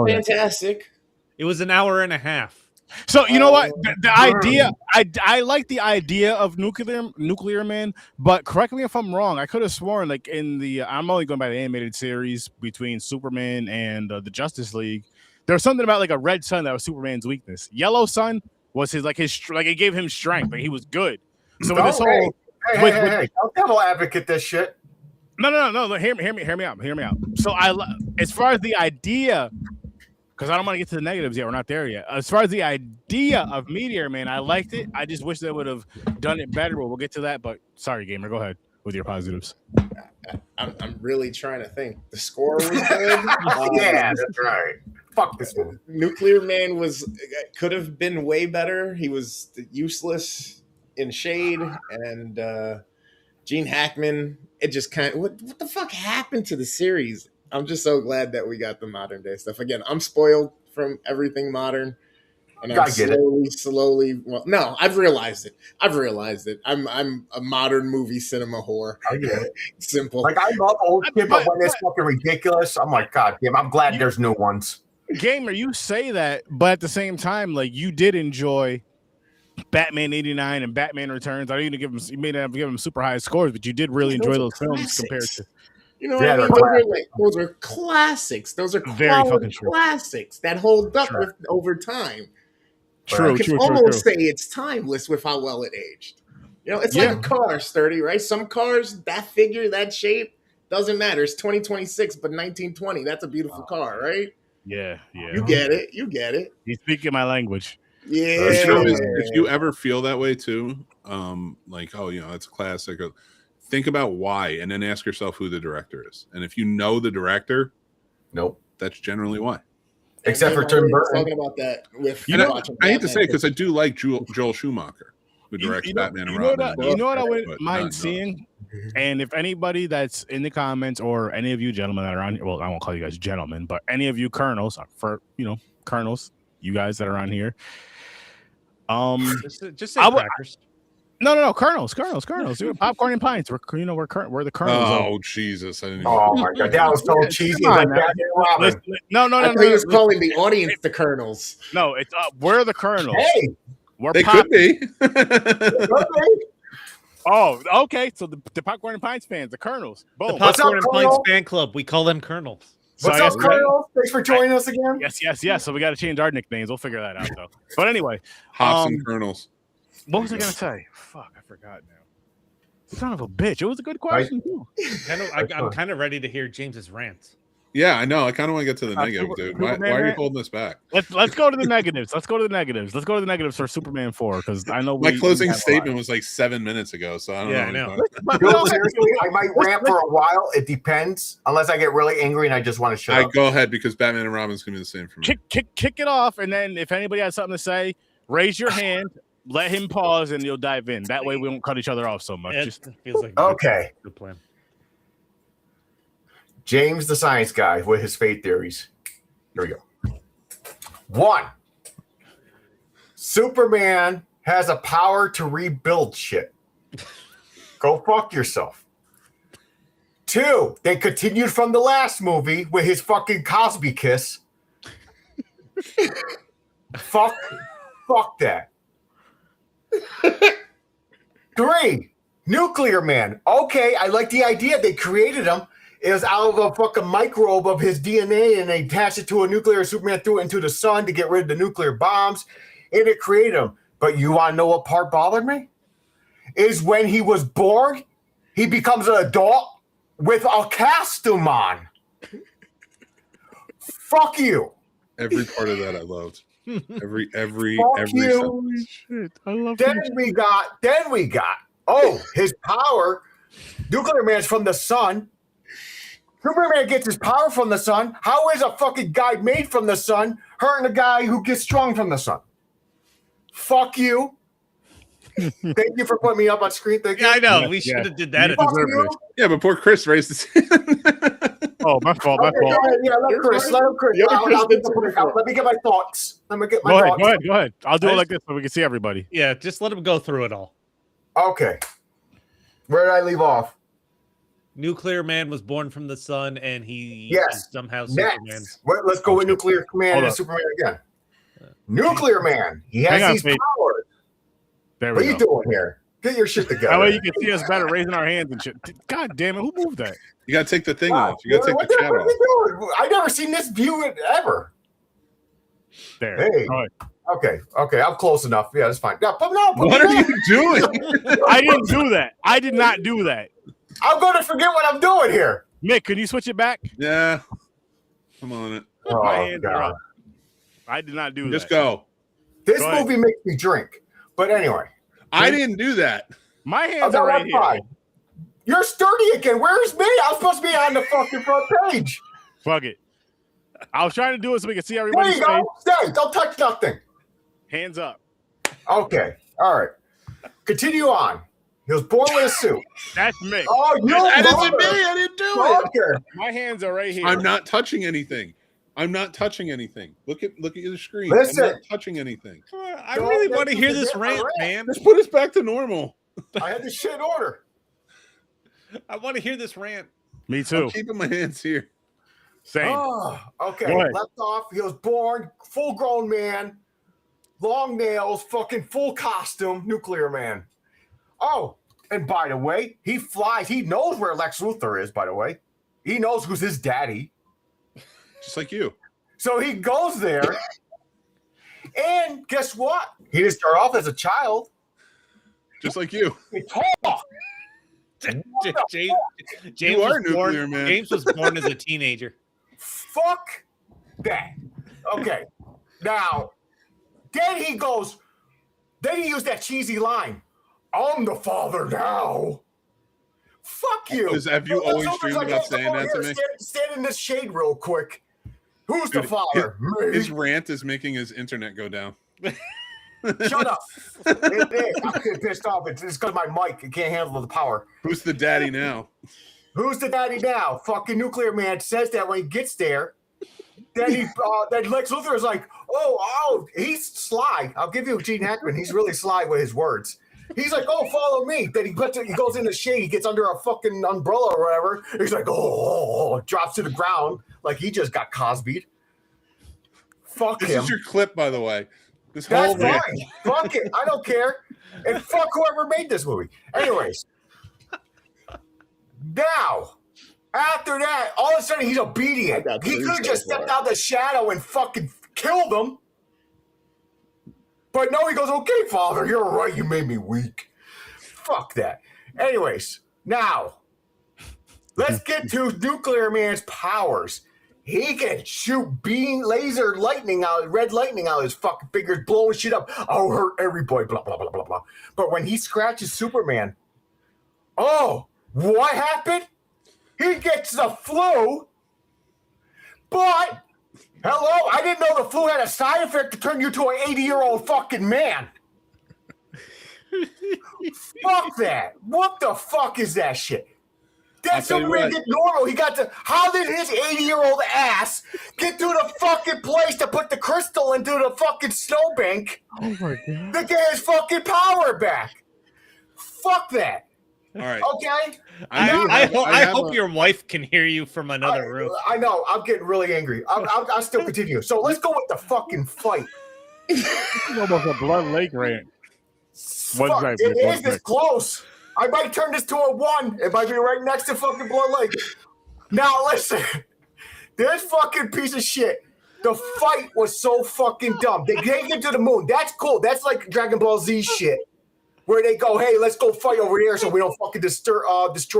fantastic. It was an hour and a half. So you know what? The idea, I like the idea of Nuclear Man, but correct me if I'm wrong. I could have sworn, like in the, I'm only going by the animated series between Superman and the Justice League. There was something about like a red sun that was Superman's weakness. Yellow sun was his it gave him strength. Like he was good. So with this whole, hey, don't devil advocate this shit. No. Hear me out. So as far as the idea. Because I don't want to get to the negatives yet. We're not there yet. As far as the idea of Meteor Man, I liked it. I just wish they would have done it better. But we'll get to that. But sorry, Gamer. Go ahead with your positives. I'm really trying to think. The score was good. Yeah, that's right. Fuck this one. Nuclear Man could have been way better. He was useless in Shade. And Gene Hackman, it just kind of... What the fuck happened to the series? I'm just so glad that we got the modern day stuff. Again, I'm spoiled from everything modern. And I'm slowly. Well, no, I've realized it. I'm a modern movie cinema whore. I get it. Simple. Like I love old shit, but when it's fucking ridiculous, I'm like, God damn, I'm glad there's new ones. Gamer, you say that, but at the same time, like you did enjoy Batman 89 and Batman Returns. I didn't give them. You may not give them super high scores, but you did really enjoy those films compared to. You know what I mean? Those are classics. Those are very fucking classics that hold up over time. True. You can almost say it's timeless with how well it aged. You know, it's like a car, Sturdy, right? Some cars, that figure, that shape, doesn't matter. It's 2026, but 1920, that's a beautiful car, right? Yeah. You get it. He's speaking my language. Yeah. If you ever feel that way too, like, oh, you know, it's a classic. Think about why, and then ask yourself who the director is. And if you know the director, nope, that's generally why. Except for Tim Burton. Talking about that with I hate to say it because I do like Joel Schumacher, who directs Batman and Robin. You know what I wouldn't mind seeing? And if anybody that's in the comments or any of you gentlemen that are on here, well, I won't call you guys gentlemen, but any of you colonels, colonels, you guys that are on here. Just say crackers. No, colonels. Popcorn and Pints. We're the colonels. Oh Jesus! I didn't oh my God, that was so cheesy. Like that. No. I thought he was calling the audience the colonels. No, it's we're the colonels. Hey, they could be. Oh, okay. So the Popcorn and Pints fans, the colonels. Boom. The Popcorn and Pints fan club. We call them colonels. What's up, colonels? Thanks for joining us again. Yes. So we got to change our nicknames. We'll figure that out though. But anyway, Hops and colonels. What was I gonna say? Fuck, I forgot now. Son of a bitch. It was a good question too. I'm kind of ready to hear James's rant. Yeah, I know. I kind of want to get to the negatives, dude. Why are you holding us back? Let's go to the negatives. Let's go to the negatives for Superman 4 because I know my closing statement was like 7 minutes ago, so I don't know. I know. Seriously, I might rant for a while. It depends, unless I get really angry and I just want to shut up. Go ahead because Batman and Robin's gonna be the same for me. Kick it off, and then if anybody has something to say, raise your hand. let him pause and you'll dive in. That way we don't cut each other off so much. It Just feels like Okay. good plan. James, the science guy, with his fate theories. Here we go. 1. Superman has a power to rebuild shit. Go fuck yourself. 2, they continued from the last movie with his fucking Cosby kiss. Fuck that. 3, Nuclear Man. Okay, I like the idea. They created him. It was out of a fucking microbe of his DNA, and they attached it to a nuclear. Superman threw it into the sun to get rid of the nuclear bombs, and it created him. But you want to know what part bothered me? Is when he was born, he becomes an adult with a costume on. Fuck you. Every part of that I loved. Every Fuck you. shit. I love Then we got, oh, his power. Nuclear Man's from the sun. Superman gets his power from the sun. How is a fucking guy made from the sun hurting a guy who gets strong from the sun? Fuck you. Thank you for putting me up on screen. Thank you. Yeah, I know. Yeah, we should yeah. have did that. You At the deserve you. this. Yeah, but poor Chris raised his hand. Oh, my fault. My Okay, fault. yeah, let Chris. Let me get my thoughts. Let me get my thoughts. Go ahead. I'll do it like this so we can see everybody. Yeah, just let him go through it all. Okay. Where did I leave off? Nuclear Man was born from the sun, and he Yes. is somehow Superman. Next. Let's go with Nuclear Command Hold and up. Superman again. Nuclear Man. He Hang has on, these Faith. powers. There What we are you go. doing here? Get your shit together. That way you can see us better raising our hands and shit. God damn it. Who moved that? You gotta take the thing Wow. off. You gotta take What the chat what are off. you doing? I've never seen this view ever. There. Hey. All right. Okay, I'm close enough. Yeah, that's fine. Put me What are back. you doing? I didn't do that. I did not do that. I'm going to forget what I'm doing here. Mick, can you switch it back? Yeah. I'm on it. Oh, My hands are God. up. I did not do Just that. go. This Go ahead. movie makes me drink. But anyway. I didn't do that. My hands Okay, are right that's here. fine. You're sturdy again. Where's me? I was supposed to be on the fucking front page. Fuck it. I was trying to do it so we can see There everybody's you face. go. Stay. Don't touch nothing. Hands up. Okay. All right. Continue on. He was born with a suit. That's me. Oh, you That isn't mother- me. I didn't do it. fucker. My hands are right here. I'm not touching anything. I'm not touching anything. Look at the screen. Listen. I'm not touching anything. I Don't really make want to me hear this forget my rant, rant. man. Let's put us back to normal. I had this shit in order. I want to hear this rant. Me I'm too. keeping my hands here. Same. Oh, okay. Go ahead. Left off. He was born full grown man, long nails, fucking full costume, Nuclear Man. Oh, and by the way, he flies. He knows where Lex Luthor is, by the way. He knows who's his daddy. Just like you. So he goes there. And guess what? He didn't start off as a child. Just like you. He talked. James You are was born, Nuclear Man. James was born as a teenager. Fuck that. Okay. Now, then he goes, then he used that cheesy line. I'm the father now. Fuck you. Have you always dreamed about saying that to me? Stand in this shade real quick. Who's the Dude, father? Me. His rant is making his internet go down. Shut up. It is. I'm getting pissed off. It's because my mic it can't handle the power. Who's the daddy now? Who's the daddy now? Fucking Nuclear Man says that when he gets there. Then then Lex Luthor is like, oh, he's sly. I'll give you Gene Hackman. He's really sly with his words. He's like, oh, follow me. Then he goes in the shade. He gets under a fucking umbrella or whatever. He's like, oh, drops to the ground like he just got Cosby'd. Fuck This him. is your clip, by the way. This That's whole rant. fine. Fuck it. I don't care. And fuck whoever made this movie. Anyways. Now, after that, all of a sudden he's obedient. I got He three could have so just stepped far. out the shadow and fucking killed him. But no, he goes, okay, father, you're right. You made me weak. Fuck that. Anyways, now, let's get to Nuclear Man's powers. He can shoot laser lightning out, red lightning out of his fucking fingers, blowing shit up. I'll hurt everybody, blah, blah, blah, blah, blah. But when he scratches Superman, oh, what happened? He gets the flu, but, hello, I didn't know the flu had a side effect to turn you to an 80-year-old fucking man. Fuck that. What the fuck is that shit? That Superman did normal. He got to. How did his 80-year-old ass get to the fucking place to put the crystal into the fucking snowbank? Oh my god! To get his fucking power back. Fuck that. All right. Okay. I hope your wife can hear you from another room. I know. I'm getting really angry. I'll still continue. So let's go with the fucking fight. Almost a Blood Lake rant. Fuck, it is this close. I might turn this to a 1. It might be right next to fucking Blood Lake. Now listen, this fucking piece of shit. The fight was so fucking dumb. They can't get to the moon. That's cool. That's like Dragon Ball Z shit, where they go, "Hey, let's go fight over here so we don't fucking destroy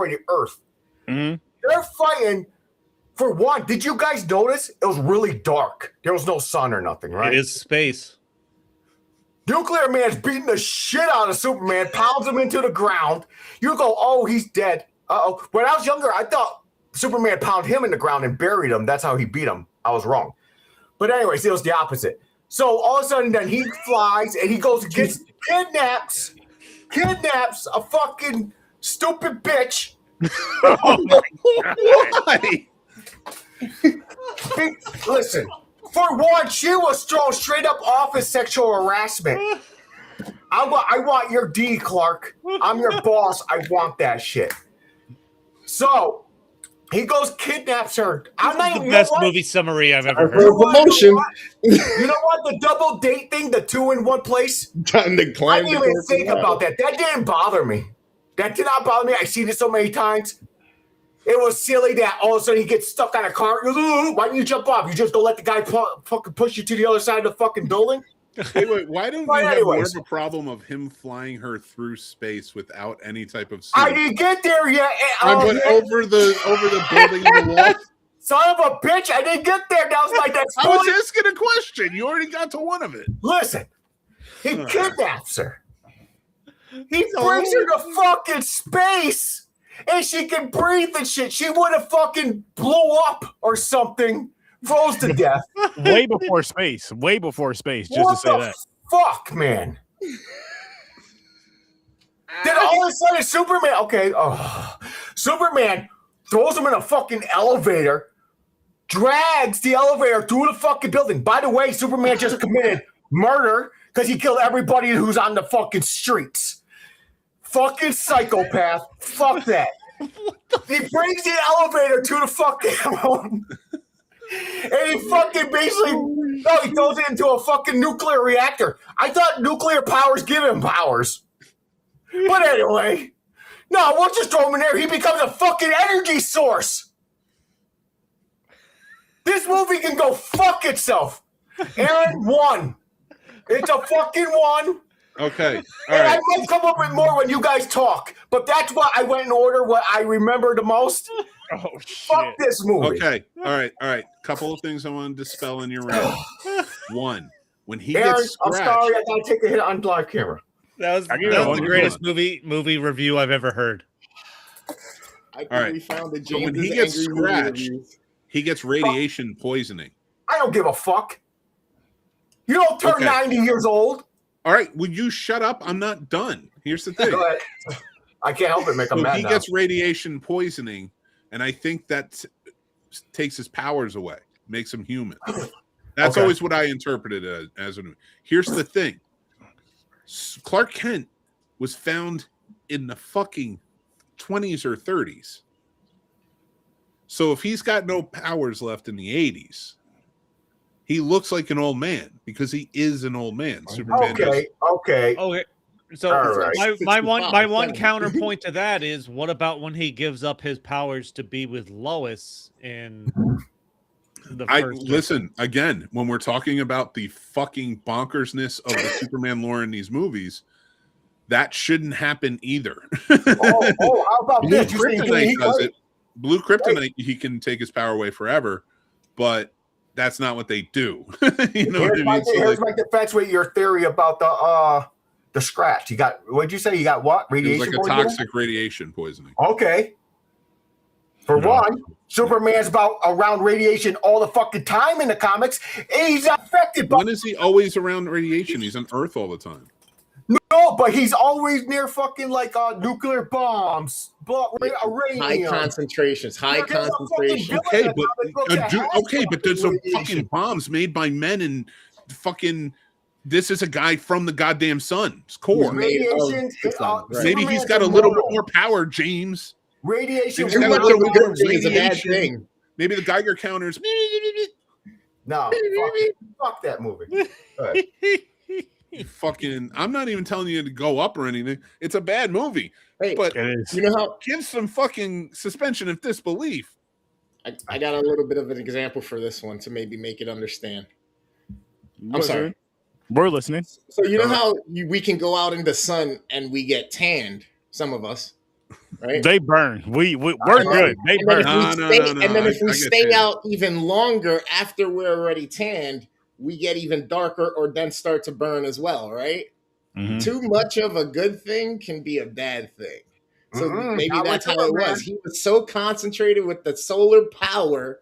the Earth." Mm-hmm. They're fighting. For one, did you guys notice it was really dark? There was no sun or nothing, right? It is space. Nuclear Man's beating the shit out of Superman, pounds him into the ground. You go, oh, he's dead. Uh-oh. When I was younger, I thought Superman pounded him in the ground and buried him. That's how he beat him. I was wrong. But anyways, it was the opposite. So all of a sudden, then he flies and he goes and gets kidnaps a fucking stupid bitch. Why? Listen. For one, she was thrown straight up office sexual harassment. I want your D, Clark. I'm your boss. I want that shit. So he goes, kidnaps her. I'm not the best movie summary I've ever heard. You know what? The double date thing, the 2 in one place. I didn't even think about that. That didn't bother me. That did not bother me. I've seen it so many times. It was silly that all of a sudden he gets stuck on a car. Why don't you jump off? You just go let the guy fucking push you to the other side of the fucking building? Wait, why don't you have more of a problem of him flying her through space without any type of suit? I didn't get there yet. Over the building and the wall. Son of a bitch, I didn't get there. That was my next point. I was asking a question. You already got to one of it. Listen, he kidnaps her. He brings her to fucking space. And she can breathe and shit. She would have fucking blew up or something, froze to death. Way before space. Way before space, just to say that. Fuck, man. Then all of a sudden, Superman throws him in a fucking elevator, drags the elevator through the fucking building. By the way, Superman just committed murder because he killed everybody who's on the fucking streets. Fucking psychopath. Fuck that. He brings the elevator to the fucking room. And he fucking basically, he throws it into a fucking nuclear reactor. I thought nuclear powers give him powers. But anyway, no, we'll just throw him in there. He becomes a fucking energy source. This movie can go fuck itself. Aaron, 1. It's a fucking 1. Okay. All right. I might come up with more when you guys talk, but that's why I went in order what I remember the most. Oh, shit. Fuck this movie. Okay. All right. Couple of things I want to dispel in your rant. 1, when he Aaron, gets scratched. I'm sorry, I gotta take a hit on live camera. That was the greatest movie review I've ever heard. All right. So when he gets scratched, he gets radiation poisoning. I don't give a fuck. You don't turn 90 years old. All right, would you shut up? I'm not done. Here's the thing. Go ahead. I can't help it make him mad. He gets radiation poisoning, and I think that takes his powers away, makes him human. That's always what I interpreted as. Here's the thing. Clark Kent was found in the fucking 20s or 30s. So if he's got no powers left in the 80s, he looks like an old man because he is an old man. Superman. Okay. So right. my one counterpoint to that is, what about when he gives up his powers to be with Lois in the first? Listen again, when we're talking about the fucking bonkersness of the Superman lore in these movies, that shouldn't happen either. How about Blue this? Kryptonite does it. Blue Kryptonite, he can take his power away forever, but that's not what they do. You know here's my defense with your theory about the scratch. You got, what'd you say? You got what? Radiation poisoning? Like a toxic radiation poisoning. Okay. For one, Superman's around radiation all the fucking time in the comics, and he's affected by. When is he always around radiation? He's on Earth all the time. No, but he's always near fucking like nuclear bombs, but high concentrations. Okay, but there's some fucking bombs made by men and fucking. This is a guy from the goddamn sun's core. Radiation. Maybe he's got a little bit more power, James. Radiation. Too much of a good thing is a bad thing. Maybe the Geiger counters. No, fuck that movie. Fucking, I'm not even telling you to go up or anything. It's a bad movie. Hey, but you know how give some fucking suspension of disbelief. I got a little bit of an example for this one to maybe make it understand. I'm sorry. We're listening. So you know how we can go out in the sun and we get tanned, some of us, right? They burn. We're good. They burn. And then if we stay out even longer after we're already tanned, we get even darker or then start to burn as well, right? Mm-hmm. Too much of a good thing can be a bad thing. So maybe that's how it was. He was so concentrated with the solar power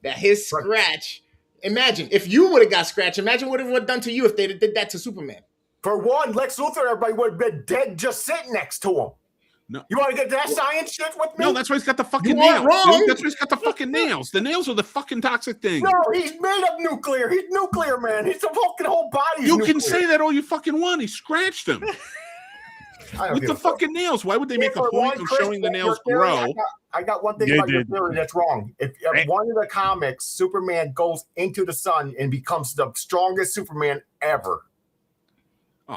that his scratch. Imagine if you would have got scratched. Imagine what it would have done to you if they did that to Superman. For one, Lex Luthor, everybody would have been dead just sitting next to him. No. You want to get that science shit with me? No, that's why he's got the fucking nails. Dude. That's why he's got the fucking nails. The nails are the fucking toxic thing. No, he's made of nuclear. He's nuclear, man. He's the fucking whole body. You can say that all you fucking want. He scratched him. With the fucking nails. Why would they make a point of showing the nails grow? I got one thing about your theory that's wrong. If one of the comics, Superman goes into the sun and becomes the strongest Superman ever.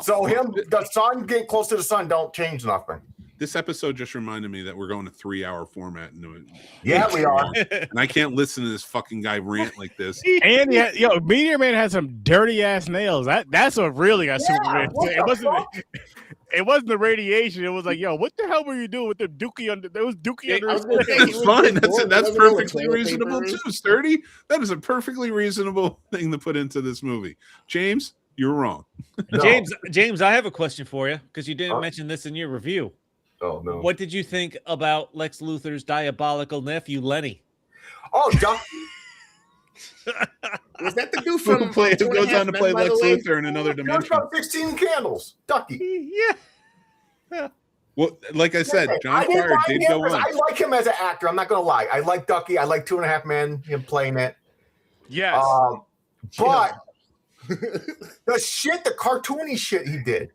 So the sun, getting close to the sun don't change nothing. This episode just reminded me that we're going to 3-hour format. Yeah, we are. And I can't listen to this fucking guy rant like this. And Meteor Man has some dirty ass nails. That's what really got Superman. It wasn't the radiation. It was like, yo, what the hell were you doing with the dookie under? There was dookie under his skin. It's fine. That's perfectly reasonable too, Sturdy. That is a perfectly reasonable thing to put into this movie. James, you're wrong. No. James, I have a question for you because you didn't mention this in your review. Oh no! What did you think about Lex Luthor's diabolical nephew, Lenny? Oh, was that the dude from who goes on to play Lex Luthor in another dimension? From 16 Candles, Ducky. Yeah. Well, like I said, John Cryer did go on. I like him as an actor. I'm not going to lie. I like Ducky. I like 2.5 Men. Him playing it. Yes. But the cartoony shit he did.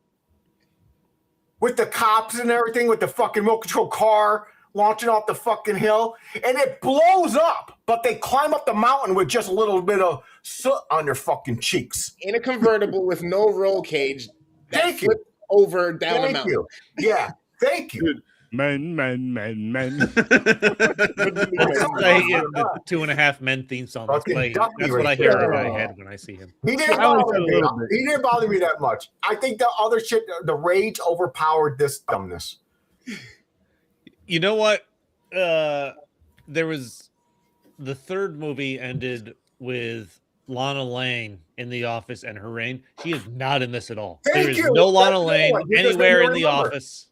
With the cops and everything, with the fucking remote control car launching off the fucking hill, and it blows up, but they climb up the mountain with just a little bit of soot on their fucking cheeks. In a convertible with no roll cage. Thank you. Over down the mountain. Yeah, thank you. Men. That's the 2.5 Men theme song. That's what I hear in my head when I see him. He didn't bother me that much. I think the other shit, the rage overpowered this dumbness. You know what? There was the third movie ended with Lana Lane in The Office and her reign. She is not in this at all. There is no Lana Lane anywhere in The Office.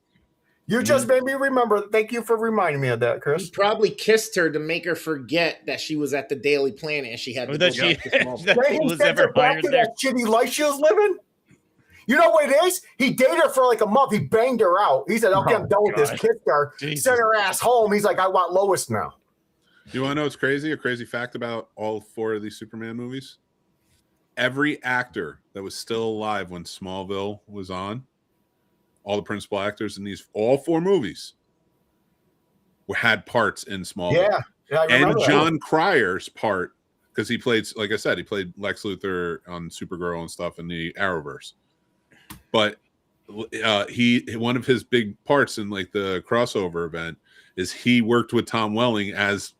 You just made me remember. Thank you for reminding me of that, Chris. He probably kissed her to make her forget that she was at the Daily Planet and she had to that she was ever hired there. That shitty life she was living. You know what it is? He dated her for like a month. He banged her out. He said, "Okay, I'm done with this." Kissed her, sent her ass home. He's like, "I want Lois now." You want to know what's crazy? A crazy fact about all 4 of these Superman movies? Every actor that was still alive when Smallville was on, all the principal actors in all 4 movies had parts in Smallville. Yeah, and John Cryer's part, because he played, like I said, he played Lex Luthor on Supergirl and stuff in the Arrowverse. But one of his big parts in like the crossover event is he worked with Tom Welling as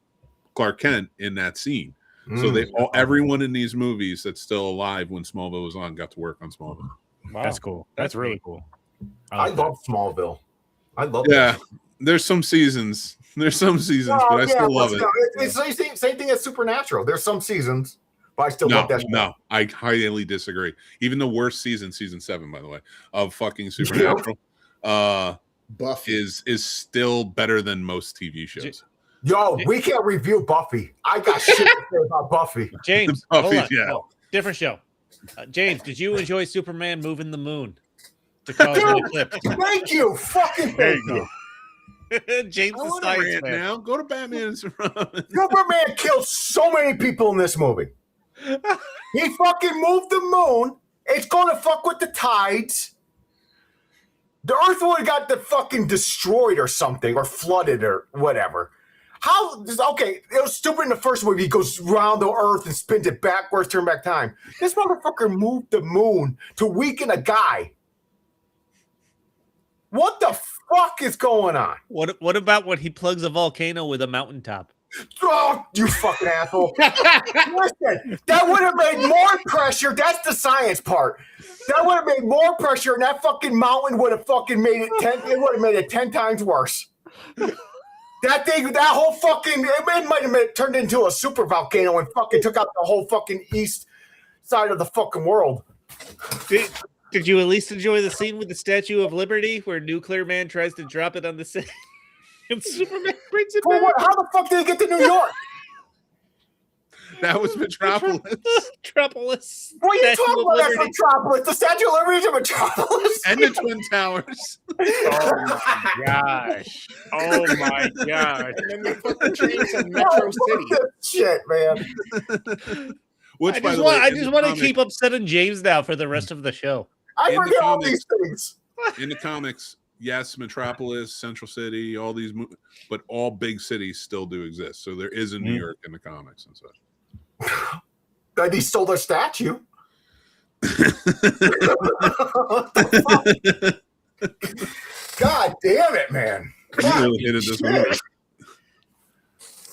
Clark Kent in that scene. So everyone in these movies that's still alive when Smallville was on got to work on Smallville. Wow. That's cool. That's really cool. I love Smallville. I love that. There's some seasons. But I still love it. It's the same thing as Supernatural. There's some seasons, but I still love that show. No, I highly disagree. Even the worst season 7, by the way, of fucking Supernatural, Buffy is still better than most TV shows. Yo, we can't review Buffy. I got shit to say about Buffy. James, Buffy, hold on. Different show. James, did you enjoy Superman moving the moon? to cause an eclipse. Thank you. Fucking There thank you go. James I the want to science rant man. now. Go to Batman and Superman. Superman killed so many people in this movie. He fucking moved the moon. It's going to fuck with the tides. The Earth would have got fucking destroyed or something, or flooded or whatever. How? Okay, it was stupid in the first movie. He goes around the Earth and spins it backwards, turn back time. This motherfucker moved the moon to weaken a guy. What the fuck is going on? What about when he plugs a volcano with a mountaintop? Oh, you fucking asshole. Listen, that would have made more pressure. That's the science part. That would have made more pressure, and that fucking mountain would have fucking made it 10. It would have made it 10 times worse. That thing, that whole fucking, it might have turned into a super volcano and fucking took out the whole fucking east side of the fucking world. Did you at least enjoy the scene with the Statue of Liberty where Nuclear Man tries to drop it on the city and Superman brings it Well, back? how the fuck did he get to New York? That was Metropolis. Metropolis. What are you Statue talking of about? That's Liberty. Metropolis. The Statue of Liberty is a Metropolis. And the Twin Towers. Oh my gosh. Oh my gosh. And then they put the trains in Metro City. Shit, man. Which, I by just the want, way, I in just the want to comic- keep upsetting James now for the rest of the show. I In the forget all comics- these things. in the comics, yes, Metropolis, Central City, all these, but all big cities still do exist. So there is a New York in the comics and such. And he stole their statue. God damn it, man. You really hated this movie.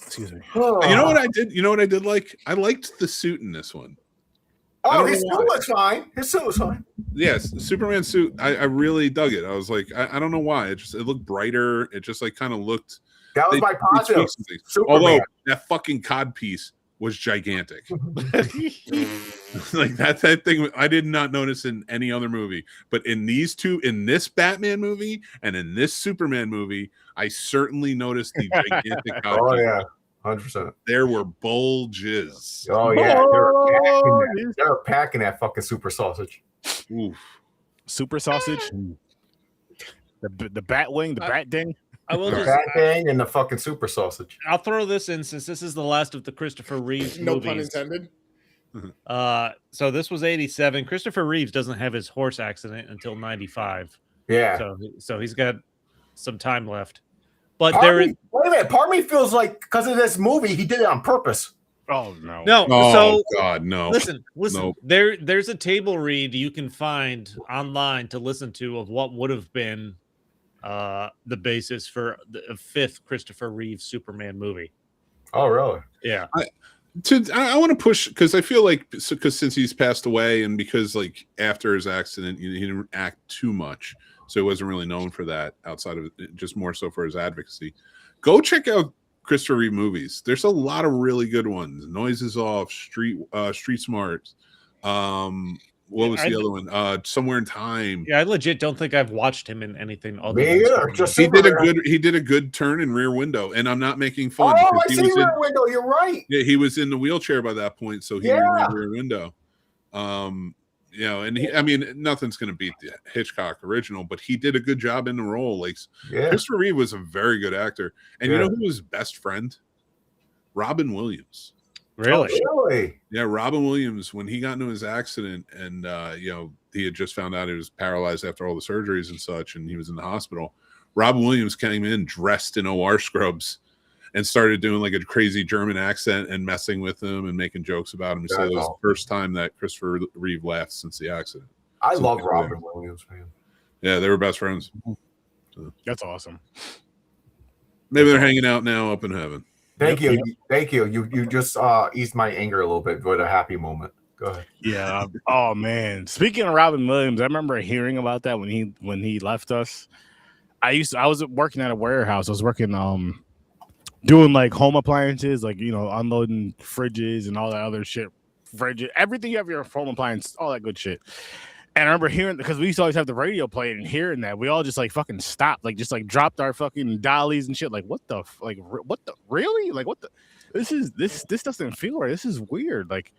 Excuse me. You know what I did? You know what I did like? I liked the suit in this one. I Oh, don't his know suit why. was fine. His suit was fine. Yes, the Superman suit. I really dug it. I was like, I don't know why. It looked brighter. It just like kind of looked. That was they- my they positive. tweaked some things. Superman. Although that fucking cod piece was gigantic. Like that thing I did not notice in any other movie, but in these two, in this Batman movie and in this Superman movie, I certainly noticed the gigantic cod Oh piece. yeah, 100%. There were bulges. Oh yeah, they were packing that fucking super sausage. Oof. Super sausage. The bat wing, the bat ding. I will The just, fat thing and the fucking super sausage. I'll throw this in since this is the last of the Christopher Reeves No movies. pun intended. So this was 87. Christopher Reeves doesn't have his horse accident until 95. Yeah. So he's got some time left. But Wait a minute. Part of me feels like because of this movie, he did it on purpose. Oh no. no. Oh So God, no. listen. Nope. There's a table read you can find online to listen to of what would have been the basis for the fifth Christopher Reeves Superman movie. Oh, really? Yeah. I want to push because I feel like because since he's passed away and because like after his accident he didn't act too much, so he wasn't really known for that outside of just more so for his advocacy. Go check out Christopher Reeve movies. There's a lot of really good ones. Noises Off, Street Smarts. What was the other one? Somewhere in Time. Yeah, I legit don't think I've watched him in anything other Me than either. Superman. Just He did a good turn in Rear Window, and I'm not making fun. Oh, because I he see was in- Rear Window. You're right. Yeah, he was in the wheelchair by that point, so he Yeah. knew Rear Window. You know, and I mean, nothing's gonna beat the Hitchcock original, but he did a good job in the role. Like Yeah. Christopher Reeve was a very good actor, and you Yeah. know who was his best friend? Robin Williams. Really? Oh, really? Yeah, Robin Williams, when he got into his accident, and you know, he had just found out he was paralyzed after all the surgeries and such, and he was in the hospital. Robin Williams came in dressed in OR scrubs and started doing like a crazy German accent and messing with him and making jokes about him. He said it was the first time that Christopher Reeve laughed since the accident. I So, love yeah. Robin Williams, man. Yeah, they were best friends. That's awesome. Maybe they're hanging out now up in heaven. Thank you. Thank you. You just eased my anger a little bit with a happy moment. Go ahead. Yeah. Oh man. Speaking of Robin Williams, I remember hearing about that when he left us. I was working at a warehouse. I was working doing like home appliances, like unloading fridges and all that other shit. Fridges, everything you have your home appliance, all that good shit. And I remember hearing, because we used to always have the radio playing and hearing that, we all just like fucking stopped, like just like dropped our fucking dollies and shit. Like what the really? Like what the this doesn't feel right. This is weird. Like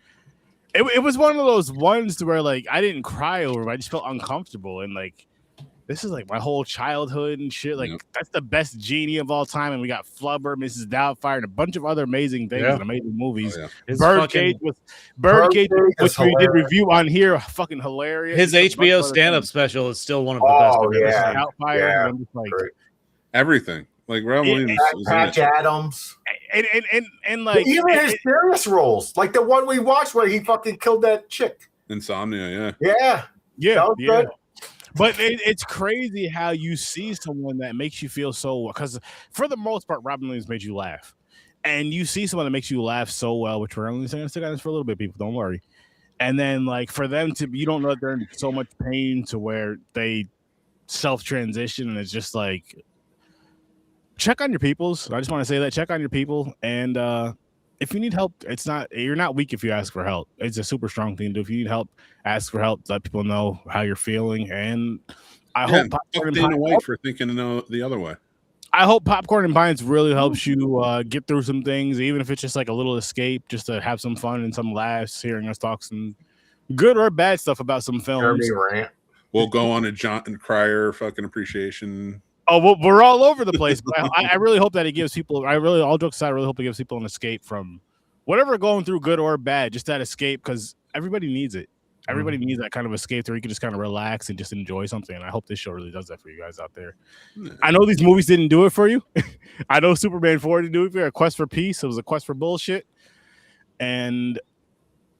it was one of those ones to where like I didn't cry over it, I just felt uncomfortable. And like this is like my whole childhood and shit. Like that's the best genie of all time, and we got Flubber, Mrs. Doubtfire, and a bunch of other amazing things and amazing movies. Birdcage, which we did review on here, fucking hilarious. His HBO stand-up special is still one of the best. Yeah, Doubtfire, and like everything. Like Rob Williams, Patch Adams, and like even his serious roles, like the one we watched where he fucking killed that chick. Insomnia, yeah. Good. But it's crazy how you see someone that makes you feel so, because for the most part, Robin Williams made you laugh, and you see someone that makes you laugh so well, which we're only saying stick on this for a little bit, people, don't worry. And then like for them to, you don't know that they're in so much pain to where they self-transition, and it's just like, check on your peoples. I just want to say that, check on your people, and if you need help, you're not weak if you ask for help. It's a super strong thing to do. If you need help, ask for help. Let people know how you're feeling. And I hope Dana White for thinking the other way. I hope Popcorn and Pints really helps you get through some things, even if it's just like a little escape, just to have some fun and some laughs, hearing us talk some good or bad stuff about some films. We'll go on a Jonathan Cryer fucking appreciation. Oh, we're all over the place. But I really hope that it gives people. All jokes aside, I really hope it gives people an escape from whatever they're going through, good or bad. Just that escape, because everybody needs it. Everybody needs that kind of escape where you can just kind of relax and just enjoy something. And I hope this show really does that for you guys out there. I know these movies didn't do it for you. I know Superman 4 didn't do it for you. A Quest for Peace. It was a quest for bullshit. And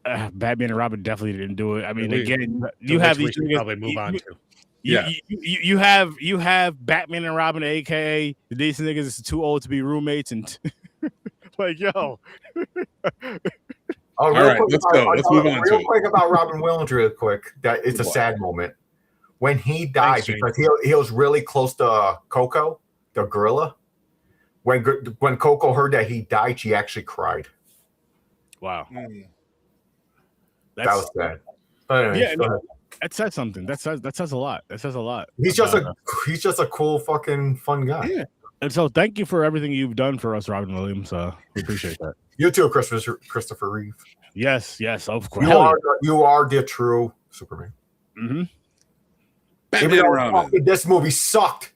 Batman and Robin definitely didn't do it. I mean, again, you have these. Probably move on to. You have Batman and Robin, aka these niggas is too old to be roommates, and like yo. All right, let's go. Let's move on. Real quick about Robin Williams, real quick. That it's a sad moment when he died. Because he was really close to Coco, the gorilla. When Coco heard that he died, she actually cried. Wow, that was sad. But anyway, that says something. That says a lot. That says a lot. He's just a cool fucking fun guy. Yeah. And so thank you for everything you've done for us, Robin Williams. We appreciate that. You too, Christopher Reeve. Yes, of course. You are the true Superman. Mm-hmm. Batman and Robin. This movie sucked.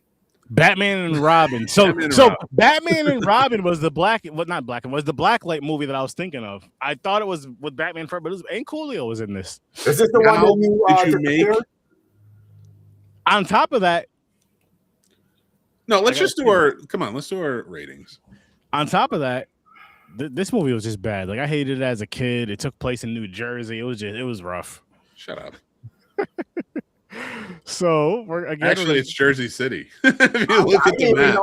Batman and Robin. So Batman and Robin was the was the Blacklight movie that I was thinking of. I thought it was with Batman first, but and Coolio was in this. Is this the one that you make? On top of that, no, let's do our ratings. On top of that, this movie was just bad. Like I hated it as a kid. It took place in New Jersey. It was rough. Shut up. So it's Jersey City. If you look at the map,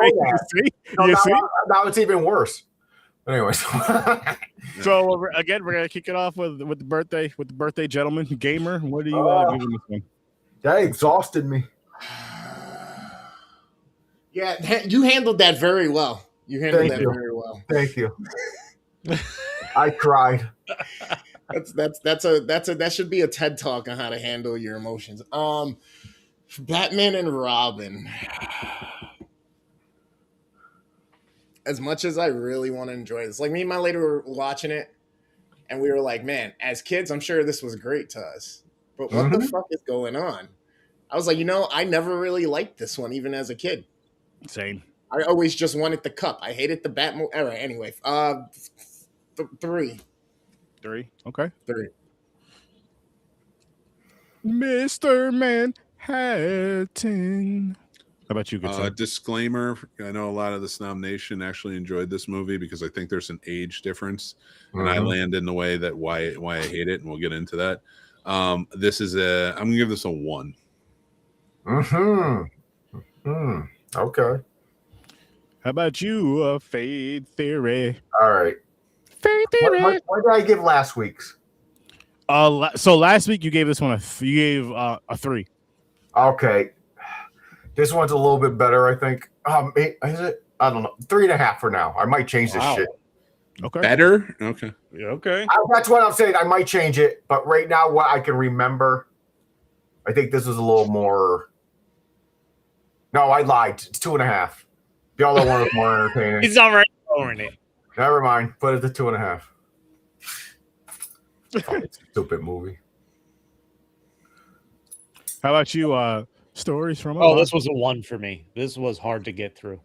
you see? Now it's even worse. Anyways, so we're gonna kick it off with the birthday gentleman gamer. What do you give this one? That exhausted me. Yeah, you handled that very well. Very well. Thank you. I cried. That should be a TED talk on how to handle your emotions. Batman and Robin. As much as I really want to enjoy this, like me and my lady were watching it, and we were like, "Man, as kids, I'm sure this was great to us, but what the fuck is going on?" I was like, I never really liked this one, even as a kid. Same. I always just wanted the cup. I hated the Batman. All right, anyway, 3. 3. Okay. 3. Mr. Manhattan. How about you? Disclaimer: I know a lot of the Snob Nation actually enjoyed this movie because I think there's an age difference, and I land in the way that why I hate it, and we'll get into that. I'm gonna give this a 1. Okay. How about you, Fade Theory? All right. Fade Theory. What did I give last week's? So last week you gave this one a 3. Okay. This one's a little bit better, I think. Is it? I don't know. 3.5 for now. I might change this shit. Okay. Better? Okay. Yeah, okay. That's what I'm saying. I might change it, but right now, what I can remember, I think this is a little more. No, I lied. It's 2.5. The other one was more entertaining. He's already lowering it. Never mind. Put it to 2.5. Stupid movie. How about you, Stories from Oh, this was a 1 for me. This was hard to get through.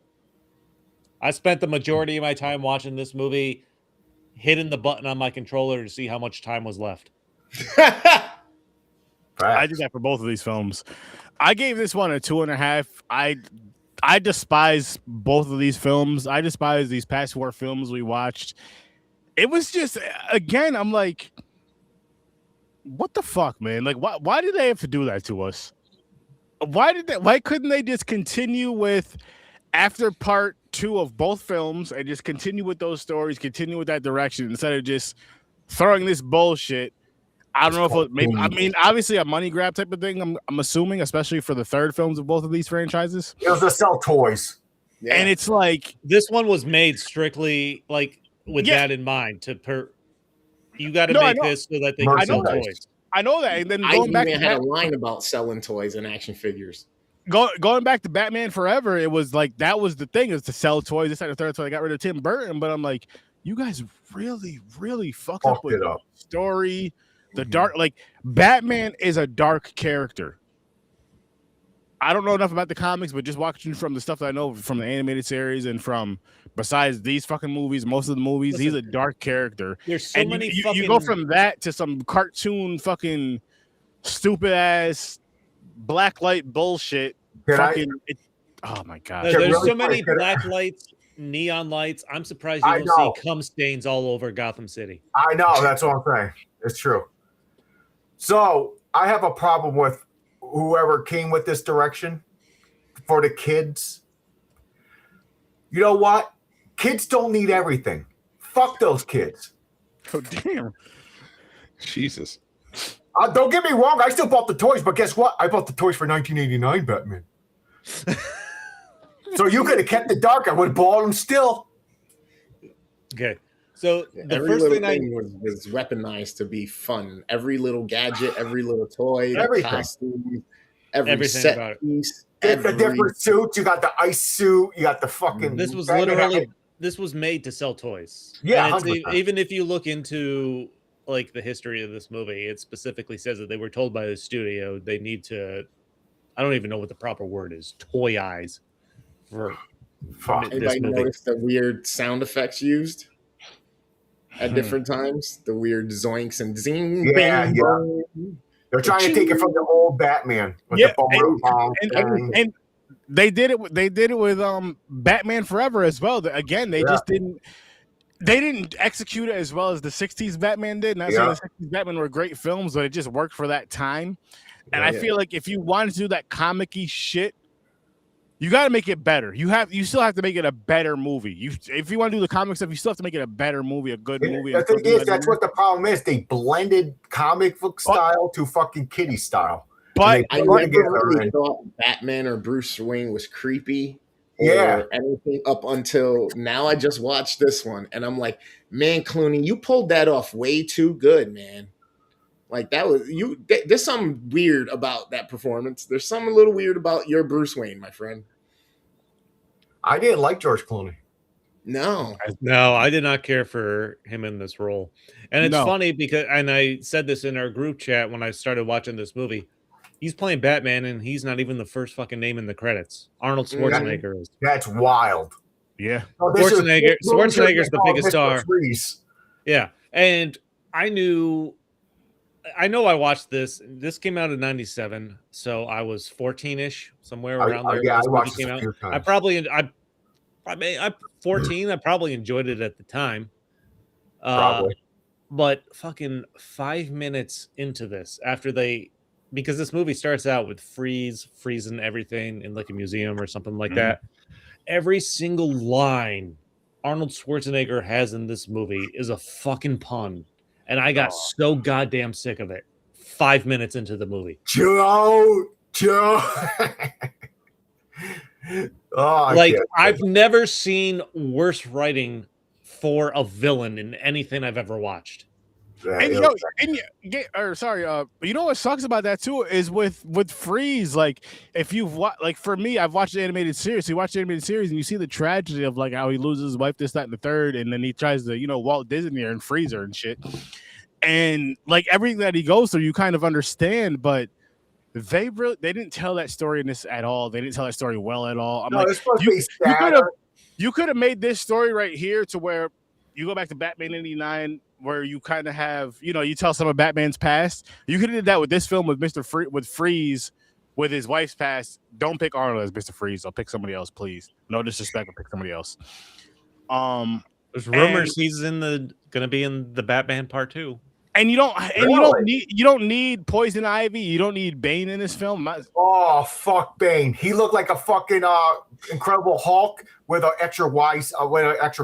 I spent the majority of my time watching this movie, hitting the button on my controller to see how much time was left. I did that for both of these films. I gave this one a 2.5. I despise both of these films. I despise these past 4 films we watched. It was just, again, I'm like, what the fuck, man? Like, why did they have to do that to us? Why couldn't they just continue with after part 2 of both films and just continue with those stories, continue with that direction instead of just throwing this bullshit? I don't know if maybe, I mean, obviously a money grab type of thing. I'm assuming, especially for the third films of both of these franchises. It was to sell toys, and it's like this one was made strictly like with that in mind. You got to make this so that they can sell toys. I know that. And then going back, had a line about selling toys and action figures. Going back to Batman Forever, it was like that was the thing, is to sell toys. This had a third, so they got rid of Tim Burton. But I'm like, you guys really, really fucked up with the story. The dark, like Batman is a dark character. I don't know enough about the comics, but just watching from the stuff that I know from the animated series and from besides these fucking movies, most of the movies, he's a dark character. There's so many you go from that to some cartoon fucking stupid ass blacklight bullshit. Oh my god! There's so many black lights, neon lights. I'm surprised you don't see cum stains all over Gotham City. I know, that's what I'm saying. It's true. So I have a problem with whoever came with this direction for the kids. You know what? Kids don't need everything. Fuck those kids. Oh, damn. Jesus. Don't get me wrong. I still bought the toys, but guess what? I bought the toys for 1989 Batman. So you could have kept the dark. I would have bought them still. Okay. So the every first little thing was weaponized to be fun. Every little gadget, every little toy, the costume, every set piece, the different suits. You got the ice suit. You got the fucking. This was literally made to sell toys. Yeah, even if you look into like the history of this movie, it specifically says that they were told by the studio they need to. I don't even know what the proper word is. Toyize for. Anybody notice the weird sound effects used at different times? The weird zoinks and zing. Yeah, yeah. They're trying to take it from the old Batman. With the and they did it. They did it with Batman Forever as well. Again, they just didn't. They didn't execute it as well as the '60s Batman did. Not saying the '60s Batman were great films, but it just worked for that time. And I feel like if you wanted to do that comic-y shit, you got to make it better. You still have to make it a better movie. If you want to do the comic stuff, you still have to make it a better movie, a good movie. The thing is, that's what the problem is. They blended comic book style to fucking kiddie style. But I never really thought Batman or Bruce Wayne was creepy or anything up until now. I just watched this one, and I'm like, man, Clooney, you pulled that off way too good, man. Like that was you. There's something weird about that performance. There's something a little weird about your Bruce Wayne, my friend. I didn't like George Clooney. No, I did not care for him in this role. And it's funny because, and I said this in our group chat when I started watching this movie, he's playing Batman and he's not even the first fucking name in the credits. Arnold Schwarzenegger is. That's wild. Yeah. Oh, Schwarzenegger's the biggest star. Yeah. And I know I watched this. This came out in '97, so I was 14-ish, somewhere around there. Yeah, I watched it a few times. I'm 14. I probably enjoyed it at the time. Probably. But fucking 5 minutes into this, because this movie starts out with freezing everything in like a museum or something like that. Every single line Arnold Schwarzenegger has in this movie is a fucking pun. And I got so goddamn sick of it 5 minutes into the movie. Joe. I've never seen worse writing for a villain in anything I've ever watched. And you know what sucks about that too is with Freeze. Like if you've like for me, I've watched the animated series. So you watch the animated series and you see the tragedy of like how he loses his wife, this, that, and the third, and then he tries to Walt Disney her and freeze her and shit. And like everything that he goes through, you kind of understand. But they didn't tell that story in this at all. They didn't tell that story well at all. I'm No, like, it's supposed to be you could have made this story right here to where you go back to Batman 89, where you kind of have, you tell some of Batman's past. You could have did that with this film with with Freeze, with his wife's past. Don't pick Arnold as Mr. Freeze. I'll pick somebody else, please. No disrespect, but pick somebody else. There's rumors he's gonna be in the Batman Part 2. And you don't need Poison Ivy. You don't need Bane in this film. Oh, fuck Bane. He looked like a fucking Incredible Hulk with an extra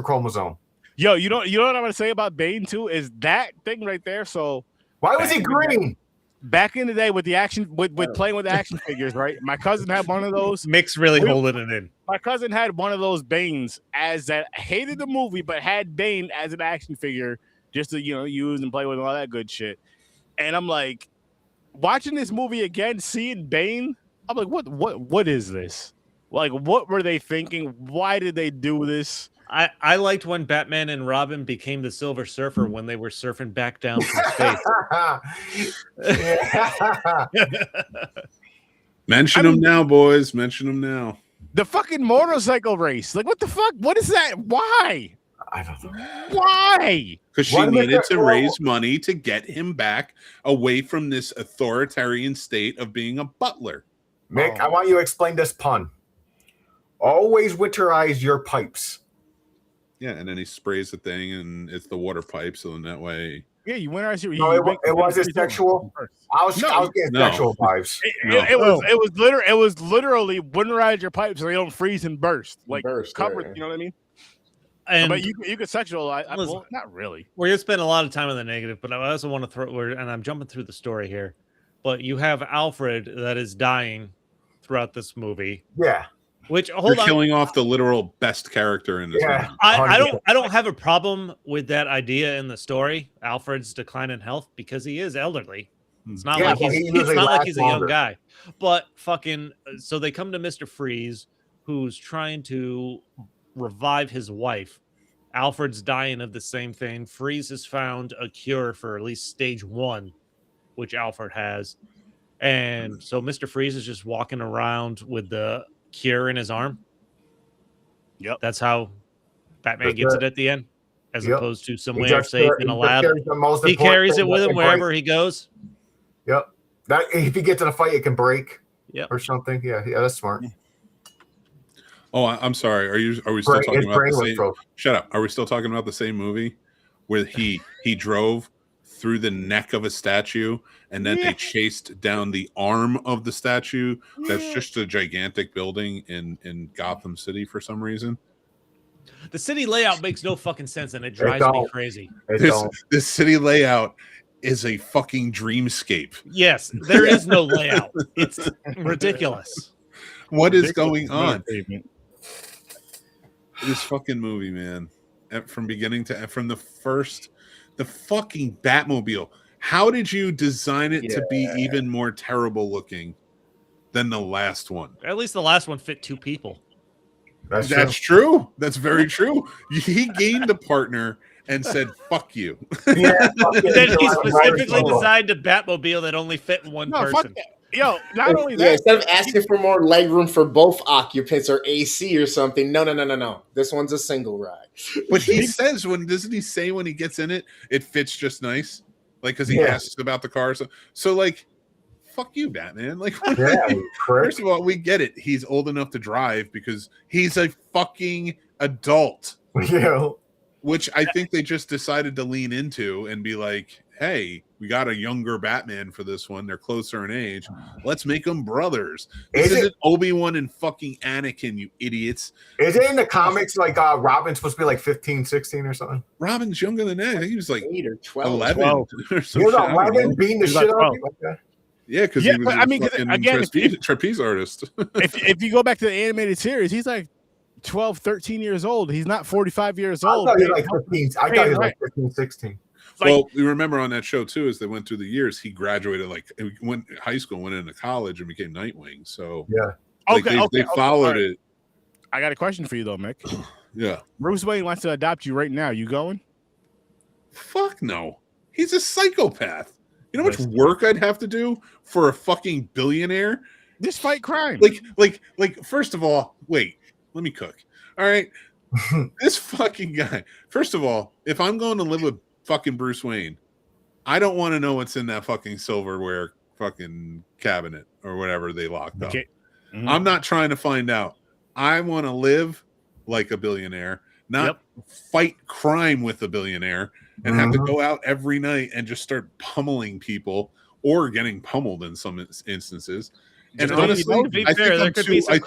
chromosome. Yo, you know what I'm gonna say about Bane too is that thing right there. So why was he green? Back in the day with the action with playing with the action figures, right? My cousin had one of those. Mick's really holding it in. My cousin had one of those Banes as that hated the movie, but had Bane as an action figure just to use and play with and all that good shit. And I'm like, watching this movie again, seeing Bane, I'm like, what is this? Like, what were they thinking? Why did they do this? I liked when Batman and Robin became the Silver Surfer when they were surfing back down from space. Mention them now, boys. Mention them now. The fucking motorcycle race. Like, what the fuck? What is that? Why? I don't know. Why? Because she needed to raise money to get him back away from this authoritarian state of being a butler. Mick, I want you to explain this pun. Always winterize your pipes. Yeah, and then he sprays the thing, and it's the water pipe, so in that way. Yeah, you winterize your. No, it wasn't sexual. I was getting sexual vibes. It was literally winterize your pipes so they don't freeze and burst. Like cover, right. You know what I mean? And but you could sexualize. Well, not really. We're gonna spend a lot of time on the negative, but I also want to throw. And I'm jumping through the story here, but you have Alfred that is dying throughout this movie. Yeah. Which You're killing off the literal best character in this movie. I don't have a problem with that idea in the story, Alfred's decline in health, because he is elderly. It's not like he's a young guy. But so they come to Mr. Freeze, who's trying to revive his wife. Alfred's dying of the same thing. Freeze has found a cure for at least stage 1, which Alfred has. And so Mr. Freeze is just walking around with the cure in his arm. Yep. That's how Batman gets it at the end, as opposed to somewhere safe in a lab. He carries it with him wherever he goes. Yep. That if he gets in a fight, it can break. Yep. Or something. Yeah, that's smart. Oh, I'm sorry. Are we still talking about the same? Shut up. Are we still talking about the same movie where he drove through the neck of a statue and then they chased down the arm of the statue? That's just a gigantic building in Gotham City for some reason. The city layout makes no fucking sense, and it drives me crazy. This city layout is a fucking dreamscape. Yes, there is no layout. It's ridiculous. What is going on? This fucking movie, man, from beginning to from the fucking Batmobile. How did you design it to be even more terrible looking than the last one? At least the last one fit 2 people. That's true. That's very true. He gained a partner and said, "Fuck you." Yeah, then he specifically designed a Batmobile that only fit one person. Yo, not only that. Instead of asking for more legroom for both occupants or AC or something, no. This one's a single ride. But he says doesn't he say when he gets in it, it fits just nice? Like, because he asks about the car. So like, fuck you, Batman. Like, first of all, we get it. He's old enough to drive because he's a fucking adult. Yeah. Which I think they just decided to lean into and be like, hey, we got a younger Batman for this one. They're closer in age. Let's make them brothers. This isn't Obi-Wan and fucking Anakin, you idiots. Is it in the comics like Robin's supposed to be like 15, 16 or something? Robin's younger than that. I think he was like 8 or 12. 11 or something. He was 11 beating the shit out of you. Yeah, because he was a trapeze artist. if you go back to the animated series, he's like 12, 13 years old. He's not 45 years old. I thought he was like 15, 16. Well, you remember on that show too, as they went through the years, he graduated went high school, went into college, and became Nightwing. So they followed it. I got a question for you though, Mick. Yeah, Bruce Wayne wants to adopt you right now. You going? Fuck no. He's a psychopath. You know how much work I'd have to do for a fucking billionaire? Just fight crime. Like. First of all, wait. Let me cook. All right. This fucking guy. First of all, if I'm going to live with fucking Bruce Wayne, I don't want to know what's in that fucking silverware fucking cabinet or whatever they locked up. Mm-hmm. I'm not trying to find out. I want to live like a billionaire, not fight crime with a billionaire and have to go out every night and just start pummeling people or getting pummeled in some instances. And honestly, I think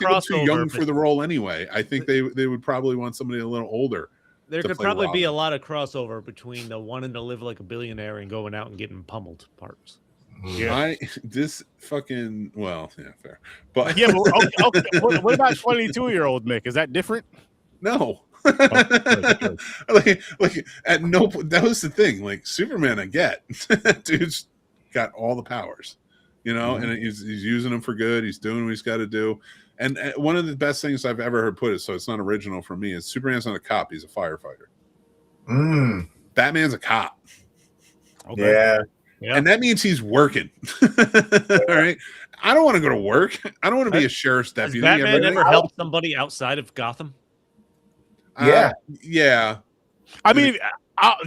I'm too young for the role anyway. I think they would probably want somebody a little older. There could probably be a lot of crossover between the wanting to live like a billionaire and going out and getting pummeled parts. Yeah, this fucking fair. But yeah, okay. What about 22-year-old Mick? Is that different? No. like at no point. That was the thing. Like Superman, I get, dude's got all the powers, and he's using them for good. He's doing what he's got to do. And one of the best things I've ever heard put it, so it's not original for me, is Superman's not a cop; he's a firefighter. Batman's a cop. Okay. Yeah, and that means he's working. All right, I don't want to go to work. I don't want to be a sheriff's deputy. Has Batman ever helped somebody outside of Gotham? Yeah. I mean,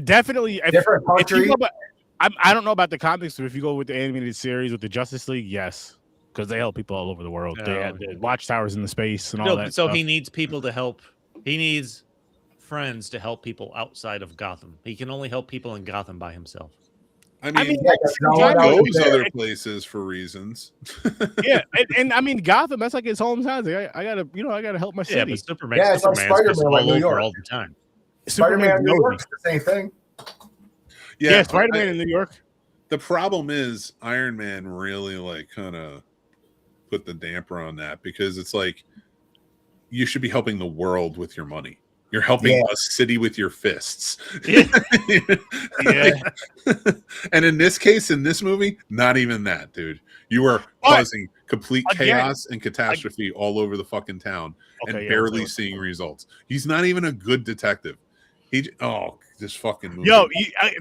definitely. Different country. I don't know about the comics, but if you go with the animated series with the Justice League, yes, because they help people all over the world. They have the watchtowers in the space and all that. So he needs people to help. He needs friends to help people outside of Gotham. He can only help people in Gotham by himself. I mean he goes other places for reasons. Yeah, and I mean Gotham, that's like his hometown. I gotta help my city. Yeah, but Superman's Spider-Man all over all the time. Spider-Man in New York's the same thing. Yeah, Spider-Man in New York. The problem is Iron Man really kind of put the damper on that, because it's like you should be helping the world with your money. You're helping a city with your fists. Yeah. And in this case, in this movie, not even that, dude. You are causing complete chaos and catastrophe all over the fucking town and barely seeing results. He's not even a good detective. This fucking movie. Yo,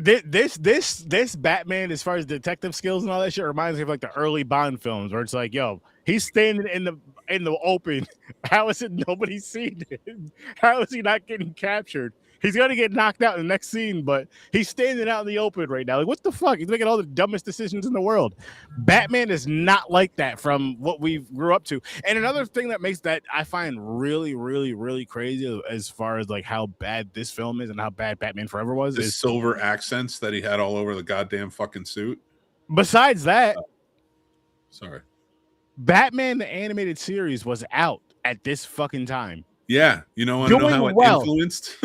this Batman, as far as detective skills and all that shit, reminds me of like the early Bond films where it's like, yo, he's standing in the open. How is it nobody's seen him? How is he not getting captured? He's gonna get knocked out in the next scene, but he's standing out in the open right now. Like, what the fuck? He's making all the dumbest decisions in the world. Batman is not like that from what we grew up to. And another thing that makes that I find really, really, really crazy as far as like how bad this film is and how bad Batman Forever was is silver accents that he had all over the goddamn fucking suit. Besides that, sorry, Batman the animated series was out at this fucking time. Yeah, I know how it influenced.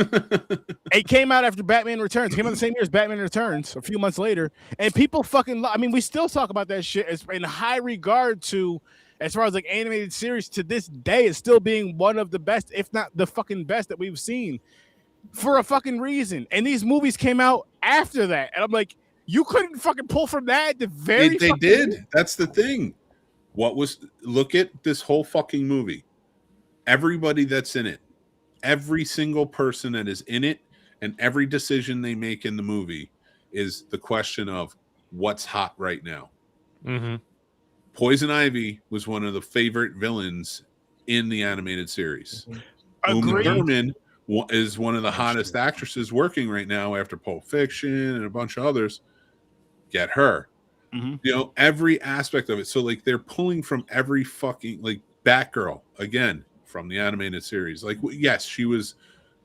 It came out after Batman Returns. It came out the same year as Batman Returns, a few months later, and people fucking. I mean, we still talk about that shit as in high regard to, as far as like animated series to this day, is still being one of the best, if not the fucking best that we've seen, for a fucking reason. And these movies came out after that, and I'm like, you couldn't fucking pull from that at the very. They did. That's the thing. Look at this whole fucking movie. Everybody that's in it, every single person that is in it, and every decision they make in the movie is the question of what's hot right now. Mm-hmm. Poison Ivy was one of the favorite villains in the animated series. Uma Thurman is one of the hottest actresses working right now after Pulp Fiction and a bunch of others. Get her. Mm-hmm. Every aspect of it. So like they're pulling from every fucking, like Batgirl again. From the animated series, like yes, she was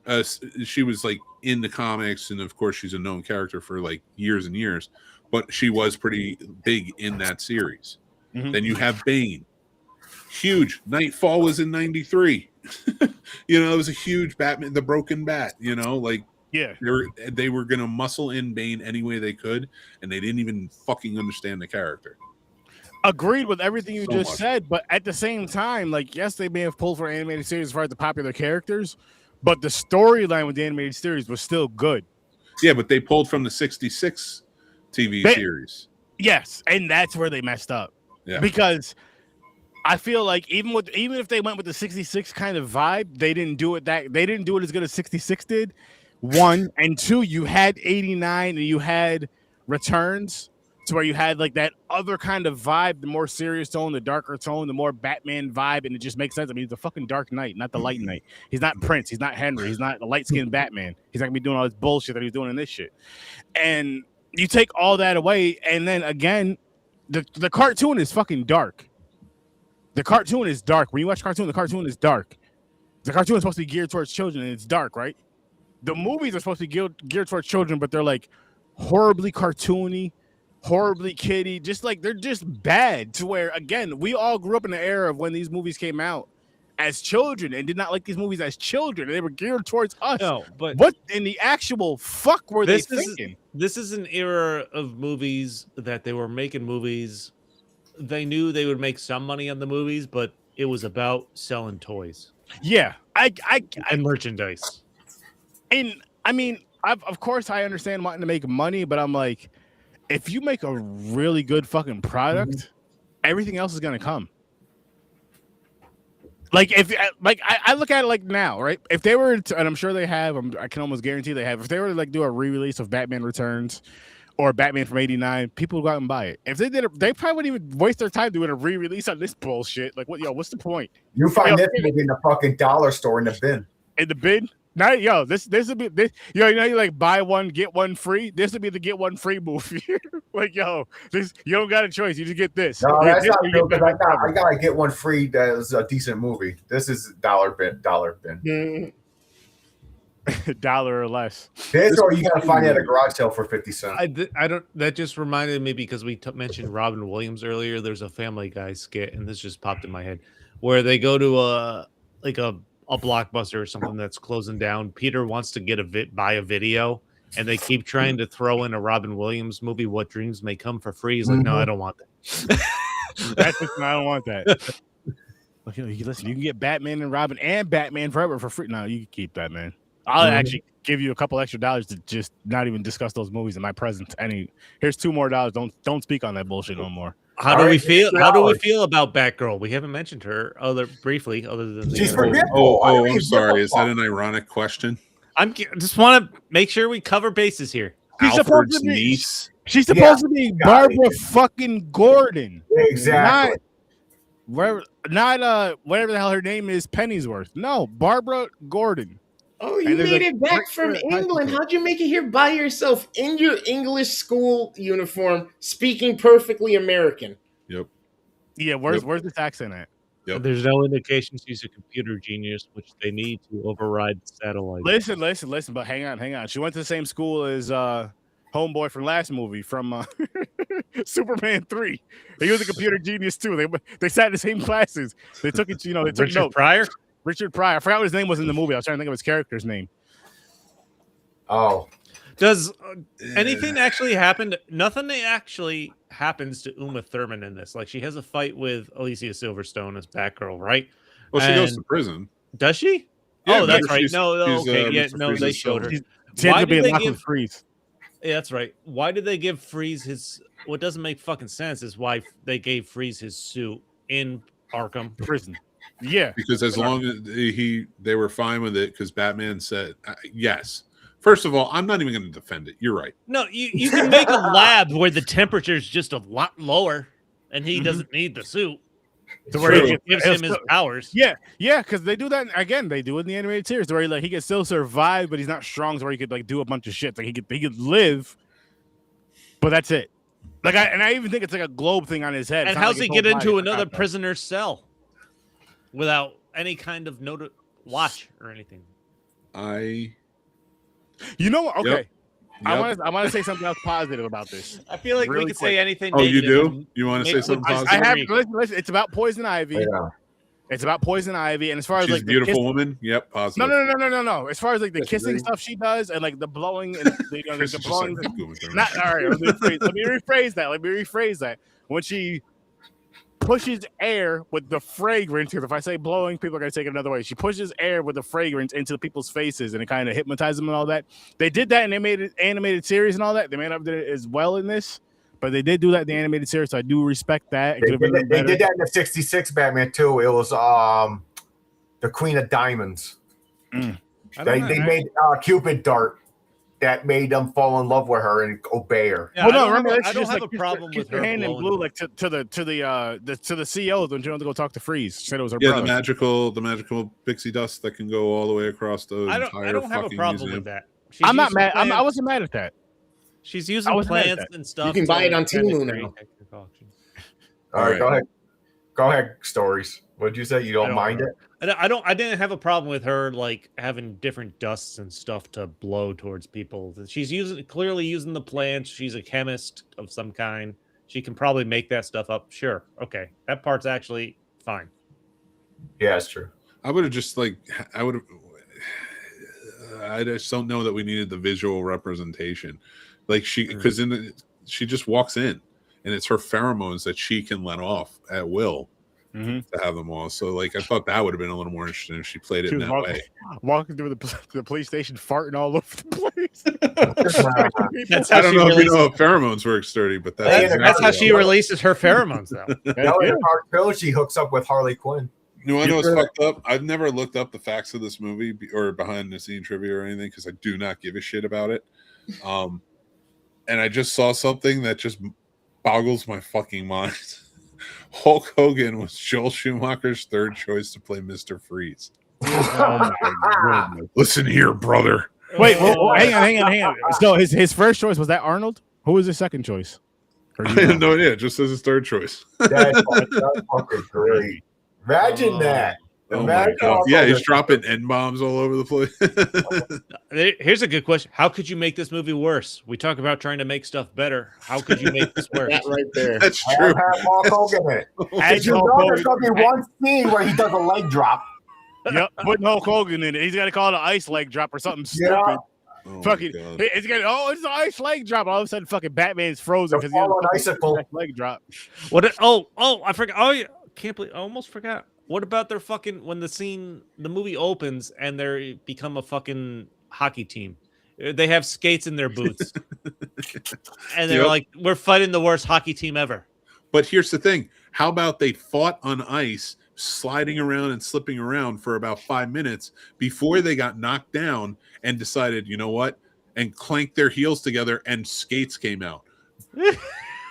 like in the comics, and of course she's a known character for like years and years, but she was pretty big in that series. Mm-hmm. Then you have Bane, huge. Nightfall was in '93. It was a huge Batman, the Broken Bat. They were gonna muscle in Bane any way they could, and they didn't even fucking understand the character. Agreed with everything you just said, but at the same time, like, yes, they may have pulled for animated series as far as the popular characters, but the storyline with the animated series was still good. Yeah, but they pulled from the 66 TV series. Yes, and that's where they messed up. Yeah. Because I feel like even if they went with the 66 kind of vibe, they didn't do it as good as 66 did. One, and two, you had 89 and you had Returns. to where you had like that other kind of vibe, the more serious tone, the darker tone, the more Batman vibe, and it just makes sense. I mean, he's the fucking Dark Knight, not the Light Knight. He's not Prince. He's not Henry. He's not the light-skinned Batman. He's not gonna be doing all this bullshit that he's doing in this shit. And you take all that away, and then again, the cartoon is fucking dark. The cartoon is dark. When you watch cartoon, the cartoon is dark. The cartoon is supposed to be geared towards children, and it's dark, right? The movies are supposed to be geared towards children, but they're like horribly cartoony, horribly kiddie, just like they're just bad. To where, again, we all grew up in the era of when these movies came out as children and did not like these movies as children. They were geared towards us. No, but what in the actual fuck were they thinking? This is an era of movies that they were making movies. They knew they would make some money on the movies, but it was about selling toys. Yeah, and merchandise. And I mean, of course, I understand wanting to make money, but I'm like, if you make a really good fucking product, everything else is gonna come. Like I look at it like now, right? If they were to, and I'm sure they have, I can almost guarantee they have. If they were to like do a re-release of Batman Returns or Batman from '89, people would go out and buy it. If they did it, they probably wouldn't even waste their time doing a re-release on this bullshit. Like, what's the point? You find this movie in the fucking dollar store in the bin. In the bin? Now, this would be this. You like buy one get one free. This would be the get one free movie. Like, this you don't got a choice. You just get this. No, that's not true. Because I gotta get one free. That is a decent movie. This is dollar bin. $1 or less. This or you gotta find it at a garage sale for 50 cents. I don't. That just reminded me because we mentioned Robin Williams earlier. There's a Family Guy skit, and this just popped in my head, where they go to a Blockbuster or something that's closing down. Peter wants to get buy a video, and they keep trying to throw in a Robin Williams movie, What Dreams May Come, for free. He's like, no, I don't want that. I don't want that. Okay, listen, you can get Batman and Robin and Batman Forever for free. No, you can keep that, man. I'll actually give you a couple extra dollars to just not even discuss those movies in my presence. Here's $2 more. Don't speak on that bullshit no more. How do we feel? How do we feel about Batgirl? We haven't mentioned her briefly, other than she's forgetful. I'm sorry. Is that an ironic question? Just want to make sure we cover bases here. She's supposed to be Barbara fucking Gordon. Exactly. Not whatever the hell her name is, Pennyworth. No, Barbara Gordon. Oh, you made it back from England. How'd you make it here by yourself in your English school uniform, speaking perfectly American? Yep. Yeah, where's this accent at? Yep. There's no indication she's a computer genius, which they need to override the satellite. Listen, but hang on. She went to the same school as homeboy from last movie, from Superman 3. He was a computer genius too. They sat in the same classes. They took it, they took Richard Pryor? Richard Pryor. I forgot what his name was in the movie. I was trying to think of his character's name. Oh. Does anything actually happen? Nothing actually happens to Uma Thurman in this. Like, she has a fight with Alicia Silverstone as Batgirl, right? Well, she goes to prison. Does she? Yeah, that's right. They showed her. Why did they give Freeze? Yeah, that's right. Why did they give Freeze his? What doesn't make fucking sense is why they gave Freeze his suit in Arkham prison. Yeah, because as long as they were fine with it, because Batman said yes. First of all, I'm not even going to defend it. You're right. No, you can make a lab where the temperature is just a lot lower, and he doesn't need the suit. To where he gives him his powers. Yeah, because they do that again. They do it in the animated series where he can still survive, but he's not strong, so where he could do a bunch of shit. Like he could live, but that's it. I even think it's like a globe thing on his head. And how's he get into another prisoner's cell without any kind of watch or anything? Okay. Yep. I want to say something else positive about this. I feel like we could say anything. Oh, you do? You want to say something positive? Listen. It's about Poison Ivy. Yeah. It's about Poison Ivy, and as far as she's a beautiful woman. Yep, positive. No. As far as like the kissing stuff she does, and like the blowing, and the blowing. Not all right. Let me rephrase that. When she pushes air with the fragrance, because if I say blowing, people are going to take it another way. She pushes air with the fragrance into people's faces, and it kind of hypnotizes them and all that. They did that in the animated series and all that. They may not have did it as well in this, but they did do that in the animated series, so I do respect that. They did that in the 66 Batman too. It was the Queen of Diamonds. They made Cupid dart that made them fall in love with her and obey her. Yeah, Well, no, I don't remember, have, I don't have a problem with her hand in blowing blue, the- like to the CEOs when she went to go talk to Freeze. She said it was her Yeah, brother. the magical pixie dust that can go all the way across the I entire don't have a fucking problem museum. with that. She's I'm not using mad. I plants- wasn't mad at that. She's I using wasn't mad at plants that. and stuff. You can buy it on to kind of Temu create now. a concoction. All right, All right. go ahead. Stories. What did you say? You don't mind it? I didn't have a problem with her like having different dusts and stuff to blow towards people. She's clearly using the plants. She's a chemist of some kind. She can probably make that stuff up. Sure. Okay. That part's actually fine. Yeah, it's true. I would have just like I just don't know that we needed the visual representation. Like because she just walks in and it's her pheromones that she can let off at will to have them all. So like I thought that would have been a little more interesting if she played it She in was that way. walking through the police station, farting all over the place. That's I how don't she know if you releases. know if pheromones work sturdy, but Hey, that's, exactly That's how what she it was. releases her pheromones, though. No, in our trilogy hooks up with Harley Quinn. You know, I know it's fucked up. I've never looked up the facts of this movie or behind the scene trivia or anything because I do not give a shit about it. And I just saw something that just boggles my fucking mind. Hulk Hogan was Joel Schumacher's third choice to play Mr. Freeze. Oh my goodness. Listen here, brother. Wait, hang on. So his first choice was that Arnold? Who was his second choice? Or I do you have know? no idea. It just says his third choice. That's fucking great. Imagine that. Oh my Imagine god! Hulk Yeah, Hogan. he's dropping N bombs all over the place. Here's a good question. How could you make this movie worse? We talk about trying to make stuff better. How could you make this worse? That right there. That's Have true. Hulk Hogan in it. Add Did you Hulk know there's Hogan. going to be one scene where he does a leg drop? Yep, putting Hulk Hogan in it. He's got to call it an ice leg drop or something Yeah. stupid. Oh my Fucking, God. it's an ice leg drop. All of a sudden, fucking Batman's frozen The because he has fallen a icicle. leg drop. What? I forgot. Oh, yeah. Can't believe. I almost forgot. What about their fucking when the movie opens and they become a fucking hockey team? They have skates in their boots, and they're Yep. like, "We're fighting the worst hockey team ever." But here's the thing: how about they fought on ice, sliding around and slipping around for about 5 minutes before they got knocked down and decided, you know what, and clanked their heels together, and skates came out.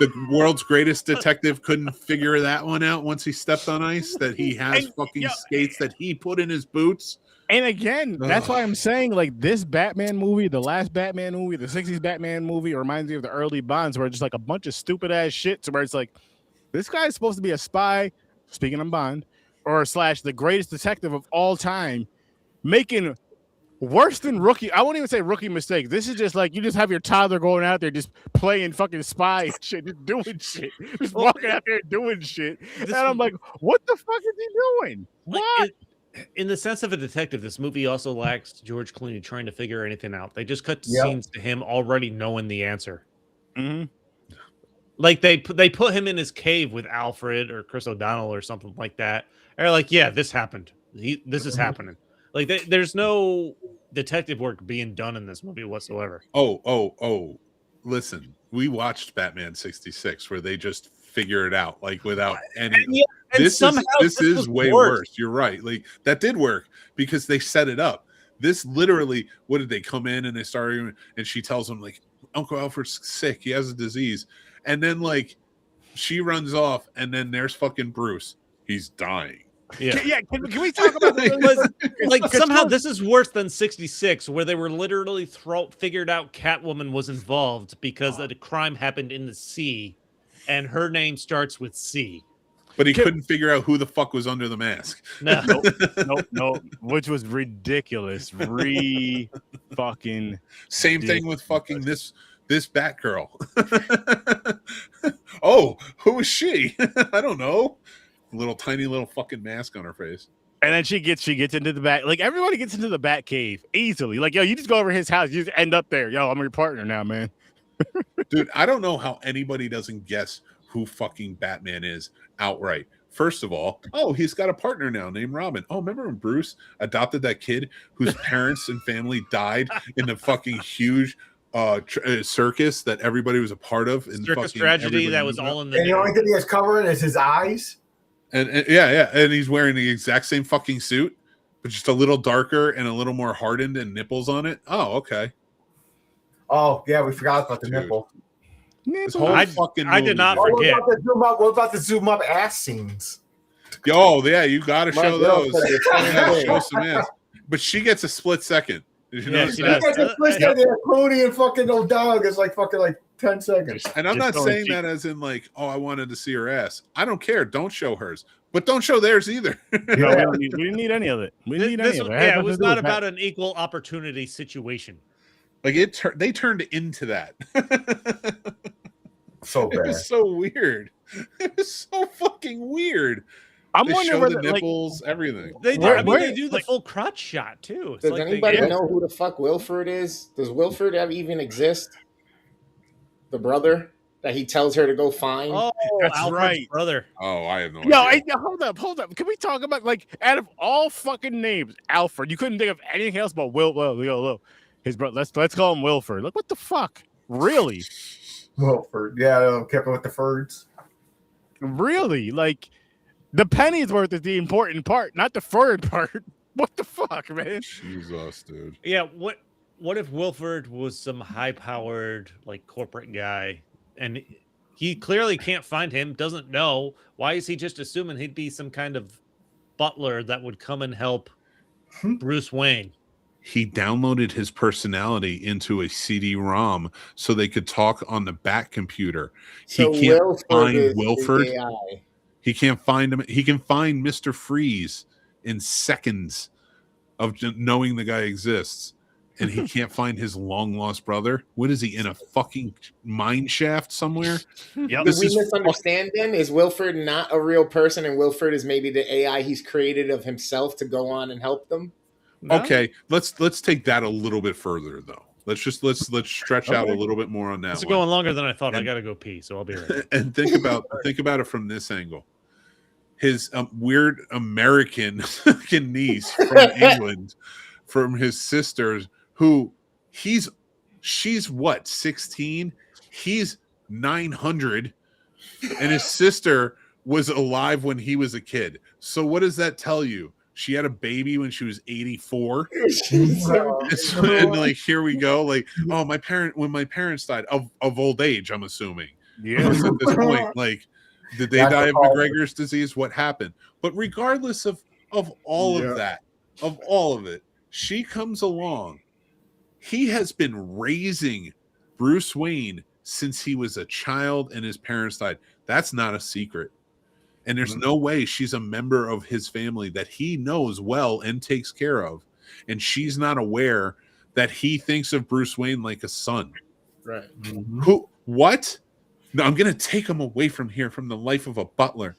The world's greatest detective couldn't figure that one out once he stepped on ice, that he has fucking skates that he put in his boots. And again, that's why I'm saying, like, this Batman movie, the last Batman movie, the 60s Batman movie, reminds me of the early Bonds, where it's just like a bunch of stupid ass shit, to where it's like, this guy's supposed to be a spy, speaking of Bond, or / the greatest detective of all time, making worse than rookie. I won't even say rookie mistakes. This is just like you just have your toddler going out there just playing fucking spy and shit, just doing shit, just walking out there doing shit. And I'm like, what the fuck is he doing? What? In the sense of a detective, this movie also lacks George Clooney trying to figure anything out. They just cut scenes to him already knowing the answer. Mm-hmm. Like they put him in his cave with Alfred or Chris O'Donnell or something like that. They're like, yeah, this happened. This is happening. Like there's no detective work being done in this movie whatsoever. Oh. Listen, we watched Batman 66 where they just figure it out, like without any. This is way worse. You're right. Like that did work because they set it up. This literally, what did they come in and they started, and she tells them like, Uncle Alfred's sick. He has a disease. And then like she runs off and then there's fucking Bruce. He's dying. Yeah. Can we talk about like somehow this is worse than 66, where they were literally figured out Catwoman was involved because a crime happened in the sea, and her name starts with C. But he couldn't figure out who the fuck was under the mask. No, nope. Which was ridiculous. Fucking same thing with fucking this Batgirl. Oh, who is she? I don't know. Tiny little fucking mask on her face. And then she gets into the back. Like everybody gets into the Bat Cave easily. Like, yo, you just go over his house, you just end up there. Yo, I'm your partner now, man. Dude, I don't know how anybody doesn't guess who fucking Batman is outright. First of all, he's got a partner now named Robin. Oh, remember when Bruce adopted that kid whose parents and family died in the fucking huge circus that everybody was a part of? In circus tragedy that was all in the. And the only thing he has covering is his eyes. And yeah, and he's wearing the exact same fucking suit, but just a little darker and a little more hardened and nipples on it. Oh, okay. Oh yeah, we forgot about the Dude. nipple. This whole fucking I did not movie. forget. What about the zoom up ass scenes? Yo, yeah, you got to My show girl those. said the same You gotta thing. show some ass. But she gets a split second. Did you Yeah, notice she that? does. Clooney and fucking O'Dog is like fucking like 10 seconds. And I'm not saying that as in like, oh, I wanted to see her ass. I don't care. Don't show hers, but don't show theirs either. No, we didn't need any of it. We didn't need any of it. Yeah, it was not about an equal opportunity situation. Like they turned into that. So It bad. was so weird. It was so fucking weird. I'm They wondering show whether the nipples, everything. They do. Where- I mean, where- they do the like- full crotch shot too. It's Does like anybody they, know who the fuck Wilford is? Does Wilford even exist? The brother that he tells her to go find? Oh, That's Alfred's right. brother. Oh, I have no Yo, idea. hold up. Can we talk about like out of all fucking names, Alfred? You couldn't think of anything else but Will. His brother. Let's call him Wilford. Like what the fuck? Really? Wilford. Yeah, kept it with the Fords. Really? Like the penny's worth is the important part, not the third part. What the fuck, man? Jesus, dude. Yeah. What if Wilford was some high-powered like corporate guy, and he clearly can't find him? Doesn't know. Why is he just assuming he'd be some kind of butler that would come and help Bruce Wayne? He downloaded his personality into a CD-ROM so they could talk on the back computer. So he can't Wilford find is Wilford. the AI. He can't find him. He can find Mr. Freeze in seconds of knowing the guy exists. And he can't find his long-lost brother. What is he, in a fucking mine shaft somewhere? Yep. Did we misunderstand then? Is Wilford not a real person and Wilford is maybe the AI he's created of himself to go on and help them? No? Okay, let's take that a little bit further though. Let's stretch out a little bit more on that It's one. going longer than I thought. I And- gotta go pee, so I'll be right. And think about it from this angle. His weird American niece from England, from his sisters, who she's what, 16? He's 900, and his sister was alive when he was a kid. So what does that tell you? She had a baby when she was 84. And like, here we go. Like, oh, when my parents died of old age, I'm assuming. Yeah. Because at this point, like, did they die of McGregor's disease? What happened? But regardless of all of that, of all of it, she comes along. He has been raising Bruce Wayne since he was a child and his parents died. That's not a secret. And there's no way she's a member of his family that he knows well and takes care of. And she's not aware that he thinks of Bruce Wayne like a son. Right. Who? What? No, I'm going to take him away from here, from the life of a butler.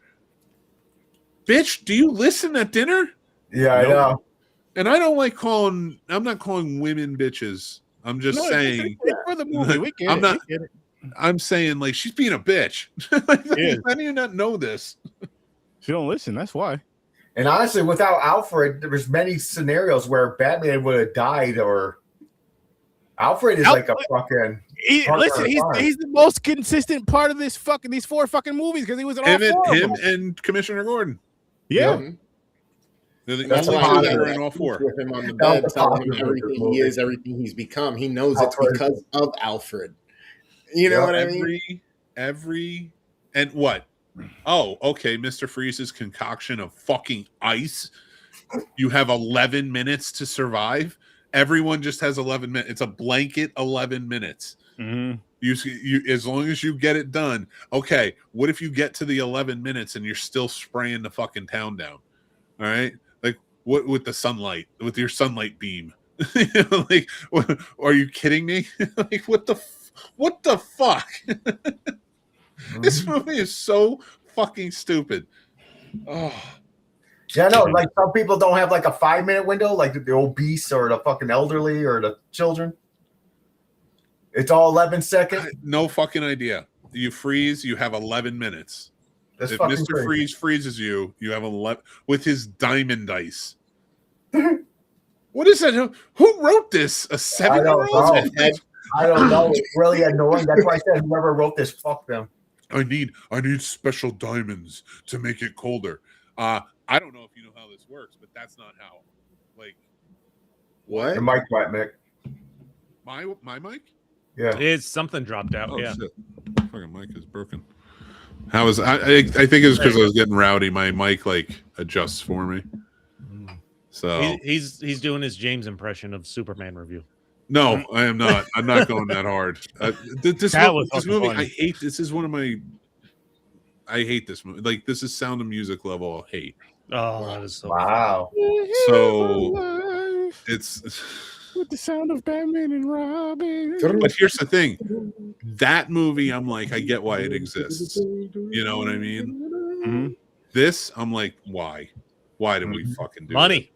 Bitch, do you listen at dinner? Yeah, I know. And I don't like I'm not calling women bitches. I'm just saying. It's for the movie. We get I'm it. not- We get it. I'm saying, like, she's being a bitch. Like, Yeah. how do you not know this? She don't listen. That's why. And honestly, without Alfred, there was many scenarios where Batman would have died, or Alfred is like a fucking. Listen, he's the most consistent part of these four fucking movies because he was in all four of Him them. and Commissioner Gordon. Yeah. They're the That's only why two that are in all four. with him on the bed, telling him everything he is, everything he's become. He knows it's because of Alfred. You know what I mean? And what? Oh, okay. Mr. Freeze's concoction of fucking ice. You have 11 minutes to survive. Everyone just has 11 minutes. It's a blanket 11 minutes. Mm-hmm. You as long as you get it done. Okay, what if you get to the 11 minutes and you're still spraying the fucking town down? All right, like what with the sunlight, with your sunlight beam? Like, what, are you kidding me? Like, what the fuck? This movie is so fucking stupid. Oh, Yeah, no, like some people don't have like a 5-minute window, like the obese or the fucking elderly or the children. It's all 11 seconds. no fucking idea. You freeze, you have 11 minutes. That's If fucking Mr. crazy. Freeze freezes you, you have 11 with his diamond dice. What is that? Who wrote this? A 7-year-old? I don't know. It's really annoying. That's why I said whoever wrote this, fuck them. I need special diamonds to make it colder. I don't know if you know how this works, but that's not how. Like, What? The mic right, Nick. my mic? Yeah. It's something dropped out. Oh Yeah. shit! Fucking mic is broken. How was I think it's because I was getting rowdy. My mic like adjusts for me. So He's doing his James impression of Superman review. no, I am not. I'm not going that hard. This movie, funny. I hate. This is one of my. I hate this movie. Like this is Sound of Music level hate. Oh, that is so Wow. So it's with the sound of Batman and Robin. But here's the thing. That movie, I'm like, I get why it exists. You know what I mean? Mm-hmm. This, I'm like, why? Why did we fucking do money.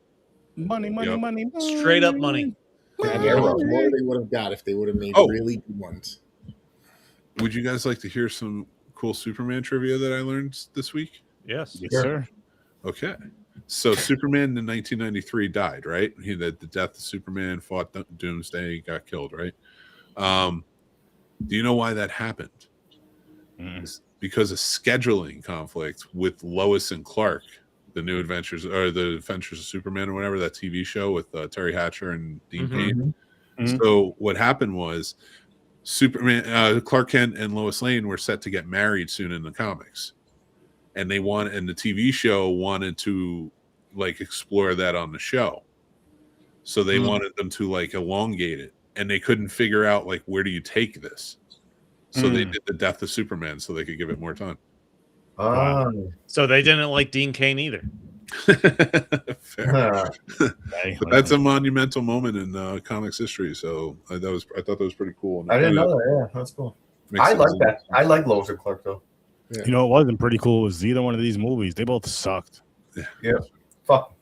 Money, money, Yep. money, money. Straight up money. And how much more they would have got if they would have made really good ones. Would you guys like to hear some cool Superman trivia that I learned this week? Yes. Yes, sir. Okay. So Superman in 1993 died, right? The death of Superman, fought Doomsday, got killed, right? Do you know why that happened? It's because of scheduling conflict with Lois and Clark, the New Adventures or the Adventures of Superman or whatever, that TV show with Terry Hatcher and Dean Cain. So what happened was Superman, Clark Kent and Lois Lane were set to get married soon in the comics. And the TV show wanted to like explore that on the show. So they wanted them to like elongate it, and they couldn't figure out like, where do you take this? So they did the death of Superman so they could give it more time. Wow. So they didn't like Dean Cain either. Fair. But that's a monumental moment in comics history. So I thought that was pretty cool. I didn't know that. Yeah, that's cool. I like that. I like Lois and Clark though. Yeah. You know, it wasn't pretty cool. It was either one of these movies. They both sucked. Yeah. Fuck.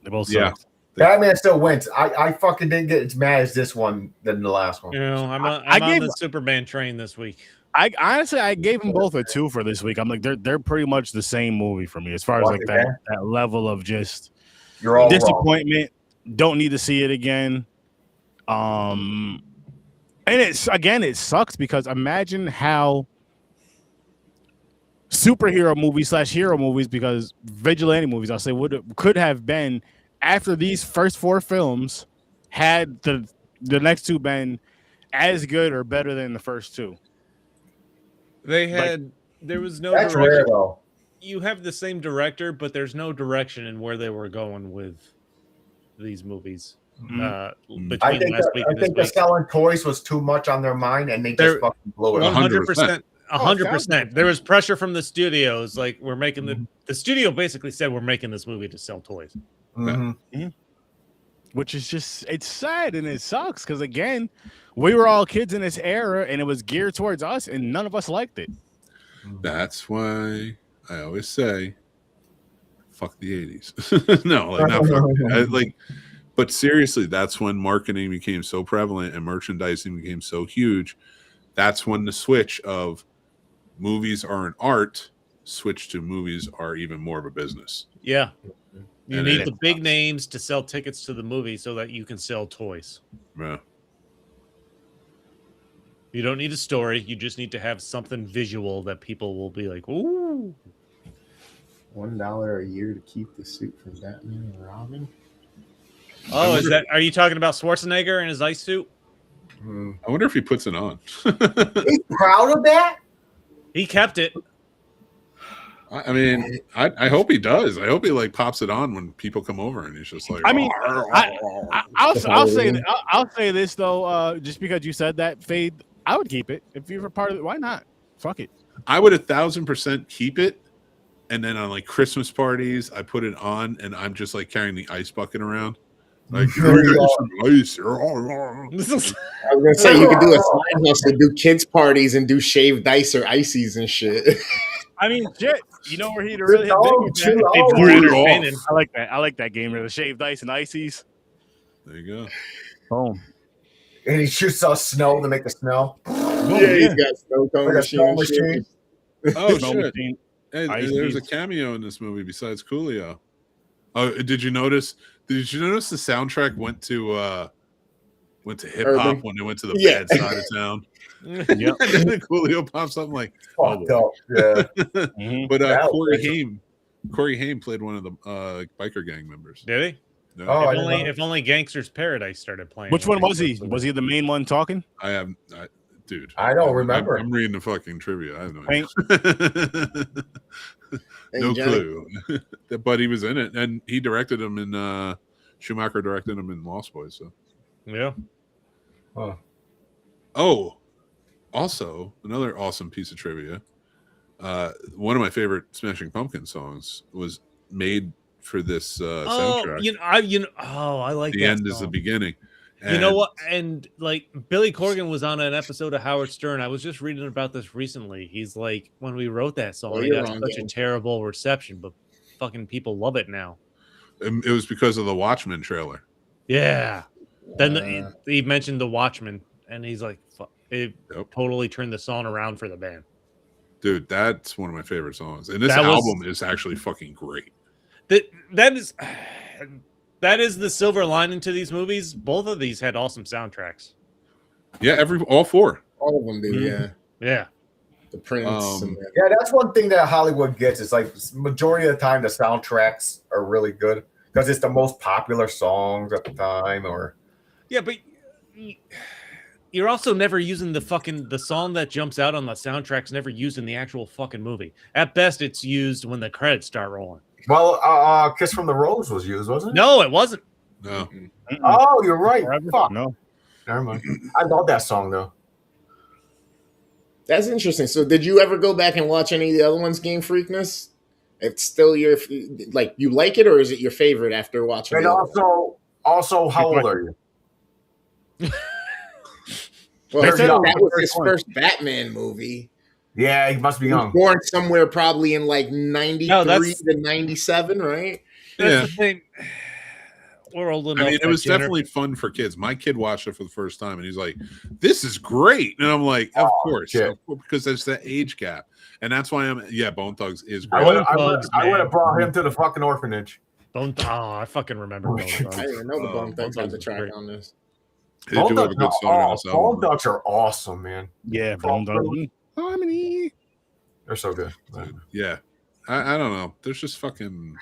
They both sucked. Batman still wins. I fucking didn't get as mad as this one than the last one. You know, I'm on the Superman train this week. I honestly gave them both a 2 for this week. I'm like, they're pretty much the same movie for me as far as like that level of just you're all disappointment. Wrong. Don't need to see it again. And it sucks because imagine how superhero movies / hero movies, because vigilante movies, I'll say, could have been after these first 4 films had the next 2 been as good or better than the first 2. They had there was no that's direction. Rare, though. You have the same director, but there's no direction in where they were going with these movies. Between I think the selling toys was too much on their mind, and they just fucking blew it. 100%. 100%. There was pressure from the studios. Like, we're making the studio basically said we're making this movie to sell toys. Which is just, it's sad and it sucks because, again, we were all kids in this era and it was geared towards us and none of us liked it. That's why I always say, fuck the 80s. No, like, not fuck, but seriously, that's when marketing became so prevalent and merchandising became so huge. That's when the switch of movies are an art switched to movies are even more of a business. Yeah. You need the big names to sell tickets to the movie so that you can sell toys. Yeah. You don't need a story. You just need to have something visual that people will be like, ooh. $1 a year to keep the suit from Batman and Robin. Oh, are you talking about Schwarzenegger in his ice suit? I wonder if he puts it on. He's proud of that? He kept it. I mean, I hope he does. I hope he like pops it on when people come over, and he's just like. I mean, I'll say this though, just because you said that, Fade, I would keep it if you were part of it. Why not? Fuck it. I would 1,000% keep it, and then on like Christmas parties, I put it on, and I'm just like carrying the ice bucket around. Like, ice. I was gonna say you could do a side hustle, do kids parties, and do shaved dice or ices and shit. I mean, shit. You know where he'd really hit big? I like that. I like that game. The shaved dice and ices. There you go. Boom. And he shoots out snow to make the snow. Yeah, he's got snow cone machine. Oh shit! Hey, there's a cameo in this movie besides Coolio. Oh, did you notice? Did you notice the soundtrack went to hip hop when they went to the bad side of town? Yep. And then Coolio pops up. I'm like, fucked up. Yeah. But Corey Haim played one of the biker gang members. Did he? No. Oh, I If didn't only, know. if only Gangster's Paradise started playing. Which one was he? Was he the main one talking? Dude. I don't remember. I'm reading the fucking trivia. I have no Hank? idea. No Johnny. clue. But he was in it, and he directed him in. Schumacher directed him in Lost Boys. So. Yeah. Huh. Oh, also another awesome piece of trivia. One of my favorite Smashing Pumpkins songs was made for this soundtrack. I like The that end song. is the beginning. You know what? And like Billy Corgan was on an episode of Howard Stern. I was just reading about this recently. He's like, when we wrote that song, it you're got wrong, such a Dan. terrible reception, but fucking people love it now. It was because of the Watchmen trailer. Yeah. Then he mentioned the Watchmen, and he's like, it totally turned the song around for the band. Dude, that's one of my favorite songs. And this That was- album is actually fucking great. That is the silver lining to these movies. Both of these had awesome soundtracks. Yeah, all four. All of them do, yeah. Yeah. The Prince. Yeah, that's one thing that Hollywood gets. Is like majority of the time the soundtracks are really good because it's the most popular songs at the time. Or Yeah, but you're also never using the song that jumps out on the soundtrack's never used in the actual fucking movie. At best, it's used when the credits start rolling. well, "Kiss from the Rose" was used, wasn't it? No, it wasn't. No. Oh, you're right. Fuck. No. Never mind. I love that song though. That's interesting. So, did you ever go back and watch any of the other ones, Game Freakness? It's still you like it, or is it your favorite after watching? And also, how old are you? Well, They're young. that was his first Batman movie. Yeah, he must be He was young. born somewhere probably in like 93 that's- to 97, right? That's the thing. We're old enough. I mean, it was definitely fun for kids. My kid watched it for the first time, and he's like, "This is great!" And I'm like, "Of course, because there's that age gap, and that's why Bone Thugs is great." I would have brought him to the fucking orphanage. I fucking remember. I didn't even know the Bone Thugs had the track on this. They do have a good song on this album. Bone Thugs are awesome, man. Yeah, Bone Thugs. Harmony. They're so good. Yeah, I don't know. There's just fucking.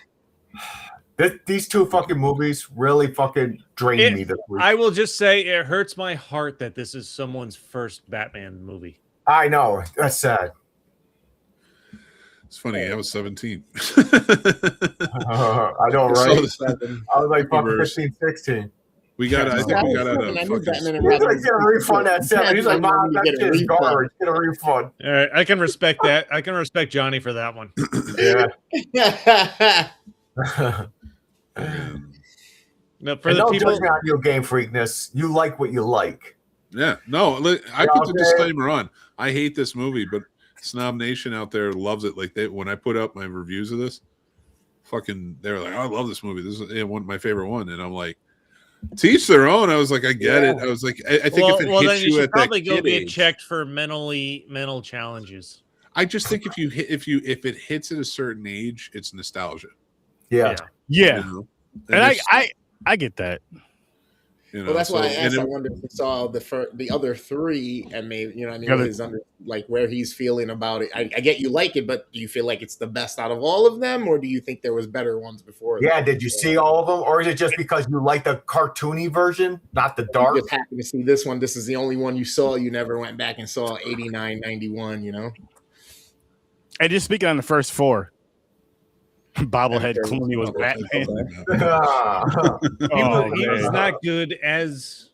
These two fucking movies really fucking drained me this week. I will just say it hurts my heart that this is someone's first Batman movie. I know. That's sad. It's funny. I was 17. I know, right? I was like fucking 15, 16. I think we got out of He's like, get a refund at 7. He's like, Mom, that shit's garbage. Get a refund. All right, I can respect that. I can respect Johnny for that one. Yeah. No, for the people judgment on your Game Freakness. You like what you like. Yeah, no, I put the disclaimer on. I hate this movie, but Snob Nation out there loves it. Like when I put up my reviews of this, they're like, oh, I love this movie. This is my favorite one, and I'm like, to each their own. I was like, I get it. I was like, I think if it hits then you should at probably that go kid get age, checked for mental challenges. I just think if it hits at a certain age, it's nostalgia. Yeah. Yeah. You know? And I get that. You know, Well, that's why I asked. I wonder if you saw the other three, and maybe his where he's feeling about it. I get you like it, but do you feel like it's the best out of all of them, or do you think there was better ones before? Yeah, did you see all of them, or is it just because you like the cartoony version, not the dark? You just happened to see this one. This is the only one you saw. You never went back and saw 89, 91. You know. And just speaking on the first four, bobblehead Clooney was Batman. He was not good as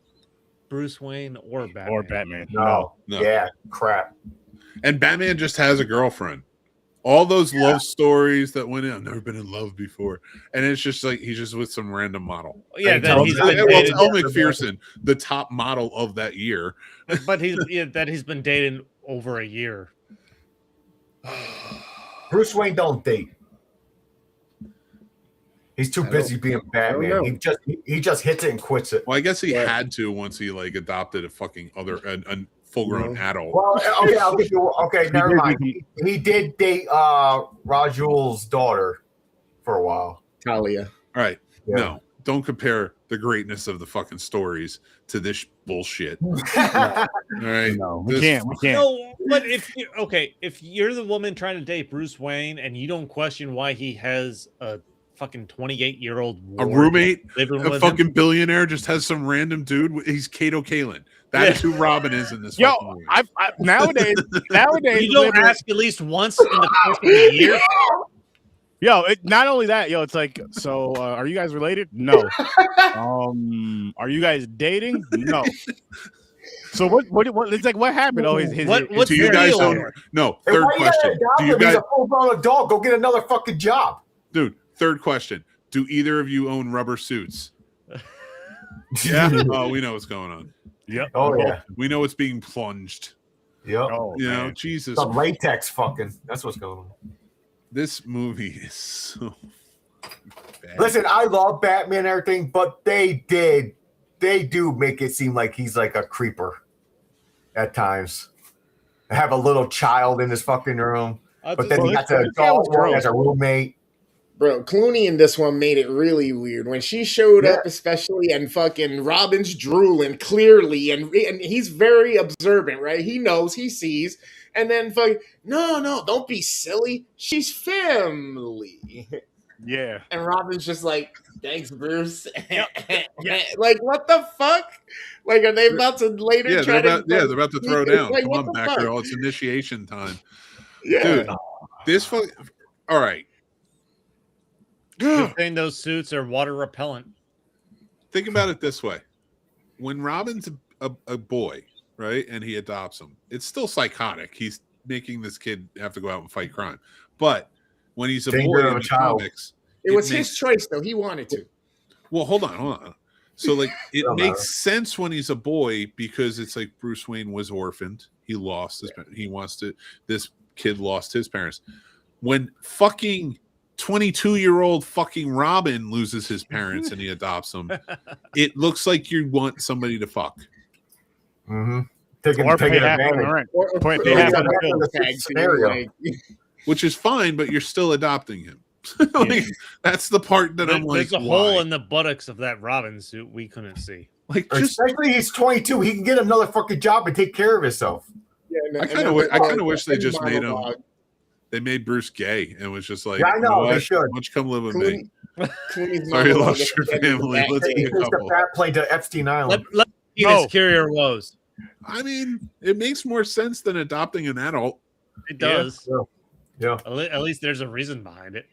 Bruce Wayne or Batman. No. Yeah, crap. And Batman just has a girlfriend. All those love stories that went in. I've never been in love before, and it's just like he's just with some random model. Yeah, it's Elle McPherson, the top model of that year. But he's been dating over a year. Bruce Wayne don't date. He's too busy being Batman. He just hits it and quits it. Well, I guess he had to once he adopted a fucking a full-grown adult. Well, okay, I'll give you. Okay, never mind. He did date Rajul's daughter for a while. Talia. All right. Yeah. No, don't compare the greatness of the fucking stories to this bullshit. All right. No, we can't. No, but if you're the woman trying to date Bruce Wayne and you don't question why he has a fucking 28-year-old a roommate, living a with fucking him. billionaire, just has some random dude. He's Kato Kalin. That is who Robin is in this. Yo, fucking movie. nowadays, You don't ask at least once in the course of the year. Yo, not only that, yo, it's like, so are you guys related? No. Are you guys dating? No. So what it's like, what happened? Oh, What's do you the guys deal own? here? No. Hey, Third why you gotta question. adopt Do you him? He's guys, a full-grown adult. Go get another fucking job. dude? Third question. Do either of you own rubber suits? Yeah. Oh, we know what's going on. Yep. Oh yeah. We know it's being plunged. Yep. Oh, You know, man. Jesus. Some latex fucking. That's what's going on. This movie is so bad. Listen, I love Batman and everything, but they do make it seem like he's like a creeper at times. Have a little child in his fucking room, but then he got the adult one as a roommate. Bro, Clooney in this one made it really weird when she showed up, especially, and fucking Robin's drooling clearly, and he's very observant, right? He knows, he sees, and then fucking no, don't be silly. She's family. Yeah. And Robin's just like, thanks, Bruce. Yep. Like, what the fuck? Like, are they about to later? Yeah, try they're about to throw down. Like, Come what on, the back fuck? girl. It's initiation time. Yeah. Dude, this fuck. All right. Good thing those suits are water repellent. Think about it this way: when Robin's a boy, right, and he adopts him, it's still psychotic. He's making this kid have to go out and fight crime. But when he's a boy in the comics, it was his choice, though. He wanted to. Well, hold on. So, like, it makes sense when he's a boy because it's like Bruce Wayne was orphaned. He lost his. He wants to. This kid lost his parents. When fucking 22-year-old fucking Robin loses his parents and he adopts them, it looks like you want somebody to fuck. Mm-hmm. Which is fine, but you're still adopting him. Like, that's the part that I'm like, there's a hole in the buttocks of that Robin suit we couldn't see. Like, especially he's 22, he can get another fucking job and take care of himself. Yeah, I kind of wish they just made him. They made Bruce gay and was just like, yeah, I know they should. Why don't you come live with me? Clooney's Sorry, you lost your family. Let's be a couple. The fat plane to Epstein Island. Let his carrier woes. I mean, it makes more sense than adopting an adult. It does. Yeah. At least there's a reason behind it.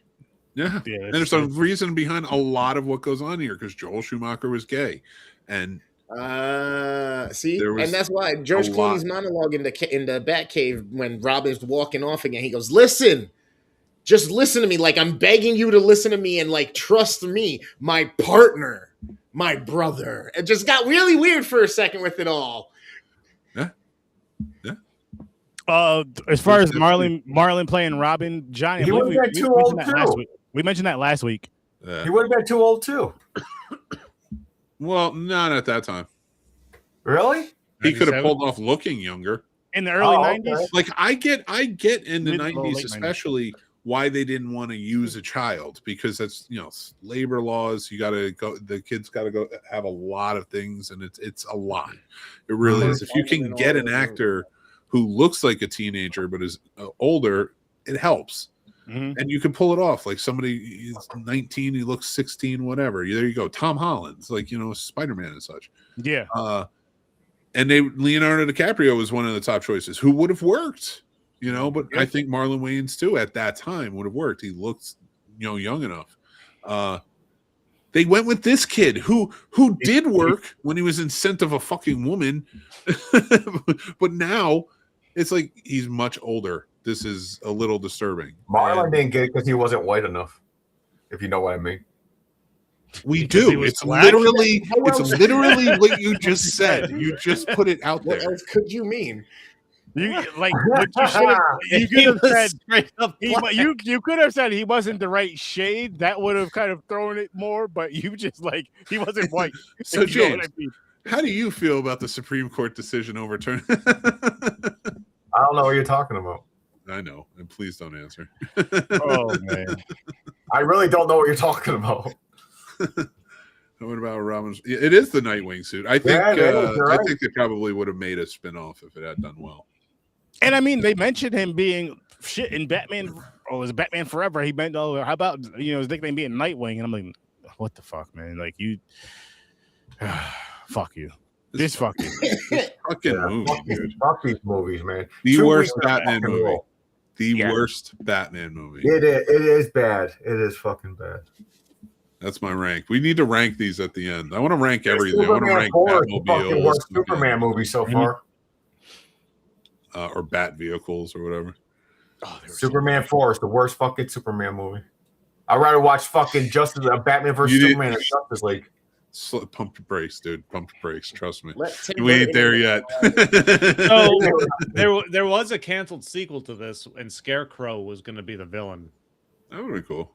Yeah. And there's a reason behind a lot of what goes on here because Joel Schumacher was gay. And see, and that's why George Clooney's monologue in the Batcave when Robin's walking off again, he goes, "Listen, just listen to me. Like, I'm begging you to listen to me and like trust me, my partner, my brother." It just got really weird for a second with it all. Yeah. As far as Marlon playing Robin, Johnny, he would have been too old too. We mentioned that last week. He would have been too old too. Well, not at that time. Really? He could have pulled off looking younger in the early 90s. Okay. Like I get in the 90s especially why they didn't want to use a child because that's labor laws. You got to go. The kids got to go have a lot of things, and it's a lot. It really is. If you can get an actor who looks like a teenager but is older, it helps. Mm-hmm. And you can pull it off. Like somebody is 19, he looks 16, whatever. There you go. Tom Holland's like, Spider-Man and such. Yeah. And Leonardo DiCaprio was one of the top choices who would have worked, but I think Marlon Wayans too at that time would have worked. He looked, young enough. They went with this kid who did work when he was in Scent of a Fucking Woman. But now it's like he's much older. This is a little disturbing. Marlon didn't get it because he wasn't white enough, if you know what I mean. We do. It's literally what you just said. You just put it out there. What else could you mean? You could have said you could have said he wasn't the right shade. That would have kind of thrown it more. But you just he wasn't white. So James, how do you feel about the Supreme Court decision overturning? I don't know what you're talking about. I know, and please don't answer. Oh man, I really don't know what you're talking about. What about Robin's? It is the Nightwing suit. I think. I think they probably would have made a spinoff if it had done well. And I mean, they mentioned him being shit in Batman. Oh, it was Batman Forever. He meant, oh, how about his nickname being Nightwing? And I'm like, what the fuck, man? Like you, fuck you. Just fuck you. This fucking movie, dude. Fuck these movies, man. The 2 worst weeks of Batman fucking movie. roll. The worst Batman movie. It is bad. It is fucking bad. That's my rank. We need to rank these at the end. I want to rank everything. I want to Superman rank 4 is the fucking Batmobiles, worst Superman movie so far. Or Bat vehicles or whatever. Oh, Superman 4 is the worst fucking Superman movie. I'd rather watch fucking Batman versus Superman and Justice League. Pump your brakes, dude. Pump your brakes. Trust me. Tim We ain't there Burton- yet. So there was a canceled sequel to this, and Scarecrow was going to be the villain. That would be cool.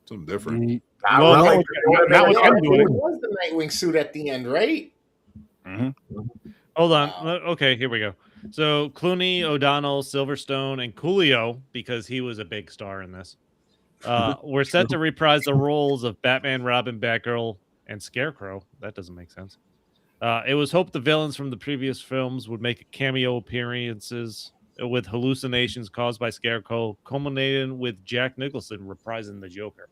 Something different. Well, Really? not with him doing It it. was the Nightwing suit at the end, right? Hold on. Okay, here we go. So Clooney, O'Donnell, Silverstone, and Coolio, because he was a big star in this, were set to reprise the roles of Batman, Robin, Batgirl, and Scarecrow. That doesn't make sense. It was hoped the villains from the previous films would make cameo appearances with hallucinations caused by Scarecrow, culminating with Jack Nicholson reprising the Joker.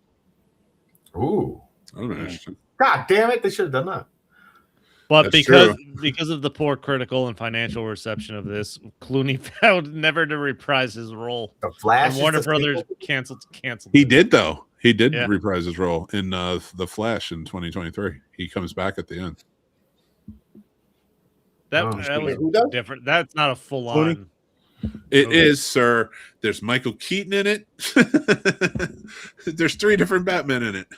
Ooh. Oh, interesting. God damn it. They should have done that. But That's because of the poor critical and financial reception of this, Clooney vowed never to reprise his role. The Flash. And is Warner the Brothers sequel? canceled. He it. did, though. He did Yeah. reprise his role in The Flash in 2023. He comes back at the end. That, Oh, that was Who does? different. That's not a full on. It Okay. is, sir. There's Michael Keaton in it. There's 3 different Batmen in it.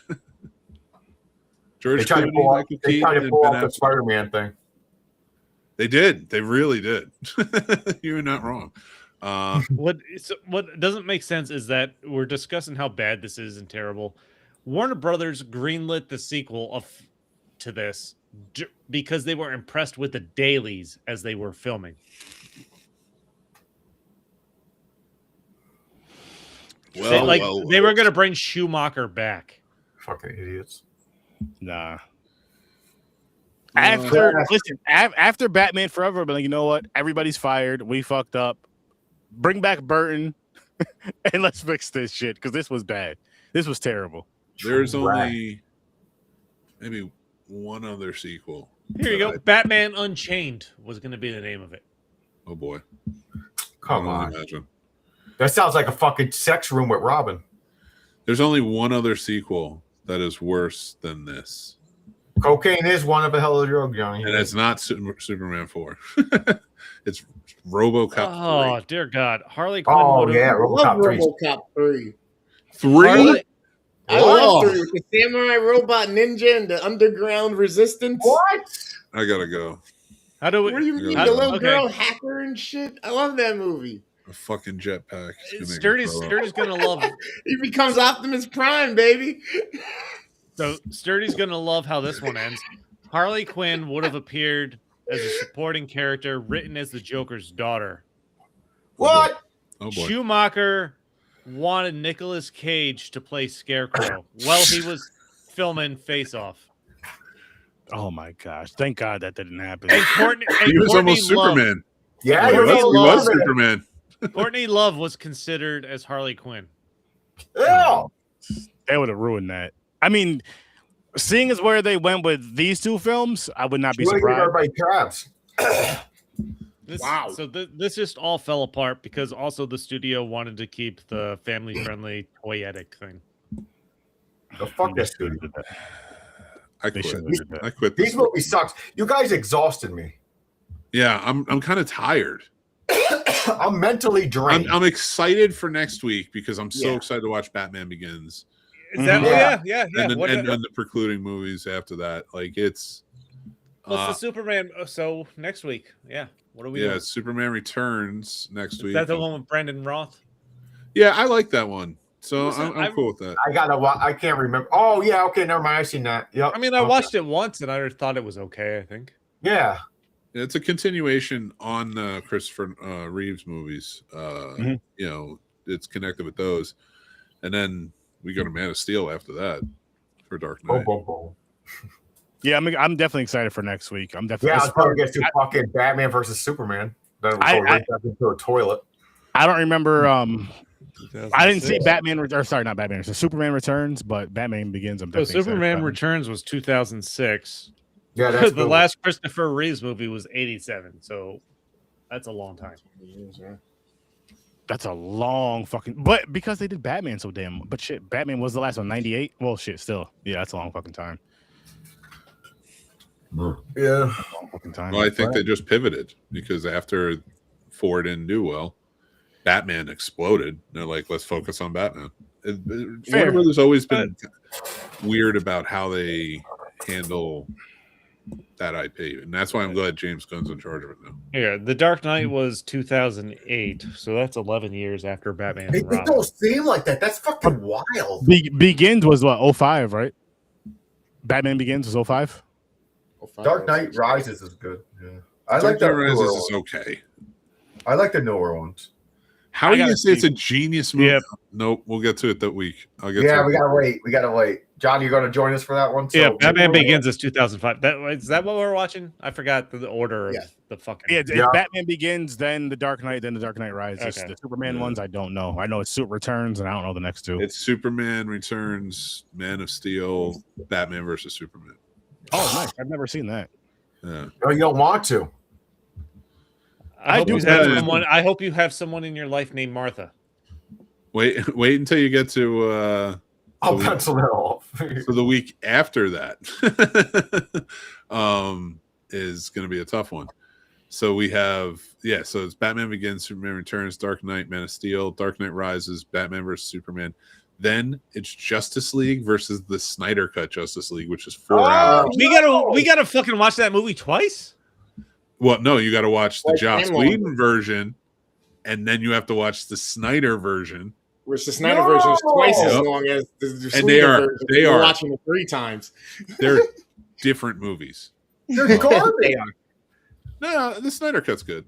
George They tried to Clooney, pull off, Michael they Keaton, tried to and pull Ben off the Affleck. Spider-Man thing. They did. They really did. You're not wrong. What doesn't make sense is that we're discussing how bad this is and terrible. Warner Brothers greenlit the sequel to this because they were impressed with the dailies as they were filming. They were going to bring Schumacher back. Fucking idiots. Nah. After Batman Forever, but like, you know what? Everybody's fired. We fucked up. Bring back Burton, and let's fix this shit because this was bad. This was terrible. There's only maybe one other sequel. Here you go. Batman Unchained was going to be the name of it. Oh boy. Come I can on. only imagine. That sounds like a fucking sex room with Robin. There's only one other sequel that is worse than this. Cocaine is one of a hell of a drug, Johnny. And it's not Superman 4. It's RoboCop Oh, 3. dear God. Harley Quinn. Oh, would've- yeah. I love RoboCop 3. RoboCop 3. 3? Harley- I love 3 with the samurai robot ninja and the underground resistance. What? I gotta go. How do we? What do you mean? Yeah. The little Okay. girl hacker and shit? I love that movie. A fucking jetpack. Sturdy's gonna love. He becomes Optimus Prime, baby. So Sturdy's gonna love how this one ends. Harley Quinn would have appeared as a supporting character, written as the Joker's daughter. What? Oh boy. Schumacher wanted Nicolas Cage to play Scarecrow while he was filming Face Off. Oh my gosh! Thank God that didn't happen. And Courtney, He was almost Love, Superman. Yeah, He you're was- He right. was Superman. Courtney Love was considered as Harley Quinn. Ew. They would have ruined that. I mean, seeing as where they went with these 2 films, I would not be You wanna give surprised. everybody crabs. Wow. So this just all fell apart because also the studio wanted to keep the family-friendly toyetic thing. The fuck this dude. I They quit. shouldn't have did that. I quit. These movies sucks. You guys exhausted me. Yeah, I'm kind of tired. I'm mentally drained. I'm excited for next week because I'm so Yeah. excited to watch Batman Begins. Is that? Yeah. Yeah. And, then, What- and the precluding movies after that. Like it's What's the Superman? So next week, yeah. What are we yeah, doing? Superman Returns next Is week. that the one with Brandon Roth? Yeah, I like that one. So Listen, I'm cool with that. I can't remember. Oh yeah, okay, never mind. I've seen that. Yep. I mean, I watched it once and I thought it was okay. I think. Yeah. It's a continuation on the Christopher Reeves movies. Mhm. You know, it's connected with those, and then we go to Man of Steel after that for Dark Boom, Knight. boom, boom. Yeah, I'm definitely excited for next week. I'm definitely. Yeah, I as was probably far- get to fucking Batman versus Superman. Then I- go right back into a toilet. I don't remember. I didn't see 2006. Batman. Or sorry, not Batman. So Superman Returns, but Batman Begins. I'm So definitely excited Superman about. Returns was 2006. Yeah, that's The good. last Christopher Reeves movie was 87. So that's a long time. That's a long fucking. But because they did Batman so damn. But shit, Batman was the last one, 98. Well, shit, still, yeah, that's a long fucking time. Yeah. Long fucking time. Well, I think they just pivoted because after 4 didn't do well, Batman exploded. They're like, let's focus on Batman. Warner Brothers always been weird about how they handle that IP, and that's why I'm glad James Gunn's in charge of it now. Yeah, The Dark Knight was 2008, so that's 11 years after Batman. It don't seem like that. That's fucking wild. Begins was what, 05, right? Batman Begins was 05. Dark Knight Rises is good. Yeah. I Dark like Knight that. Rises is okay. I like the newer ones. How are you gonna say it's a genius movie? Yep. Nope, we'll get to it that week. I'll get. Yeah, to we it. gotta wait. We gotta wait. John, you're gonna join us for that one? So Yeah, Batman Begins is 2005. Is that what we're watching? I forgot the order of the fucking. Yeah, it's Batman Begins, then The Dark Knight, then The Dark Knight Rises. Okay. The Superman ones, I don't know. I know it's Suit Returns, and I don't know the next two. It's Superman Returns, Man of Steel, Batman versus Superman. Oh, nice! I've never seen that. Yeah. No, you don't want to. I do have have- someone. I hope you have someone in your life named Martha. Wait until you get to. I'll So pencil it off. So the week after that is going to be a tough one. So we have, so it's Batman Begins, Superman Returns, Dark Knight, Man of Steel, Dark Knight Rises, Batman versus Superman. Then it's Justice League versus the Snyder Cut Justice League, which is 4 hours. We gotta fucking watch that movie twice. Well, no, you got to watch the Like Joss timeline. Whedon version, and then you have to watch the Snyder version. Which the Snyder version is twice as long as the And they Snyder are- version. they We're are- watching it 3 times. They're different movies. They're garbage. They are. No, the Snyder Cut's good.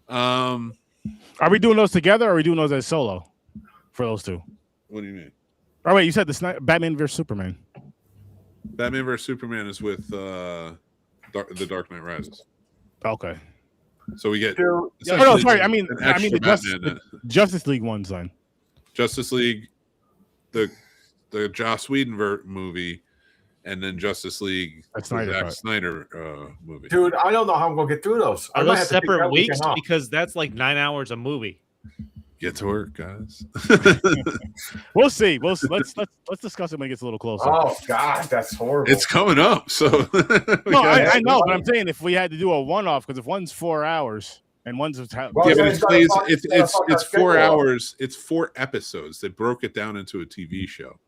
Are we doing those together, or are we doing those as solo for those two? What do you mean? Oh wait, you said the Batman versus Superman. Batman vs Superman is with the Dark Knight Rises. Okay. So we get. Dude, Oh no, sorry. I mean an extra the Batman. Justice League ones then. Justice League, the Joss Whedon movie, and then Justice League, the Snyder Zack cut. Snyder movie. Dude, I don't know how I'm gonna get through those. I Are might those have to take separate that weeks? weekend off. Because that's like 9 hours a movie. Get to work, guys. We'll see. Let's discuss it when it gets a little closer. Oh God, that's horrible. It's coming up, so No, I know, but I'm saying if we had to do a one-off, because if one's 4 hours and one's Well, yeah, so but he's gotta fuck- he's gotta fuck our it's 4 schedule up. hours. It's 4 episodes. They broke it down into a TV show.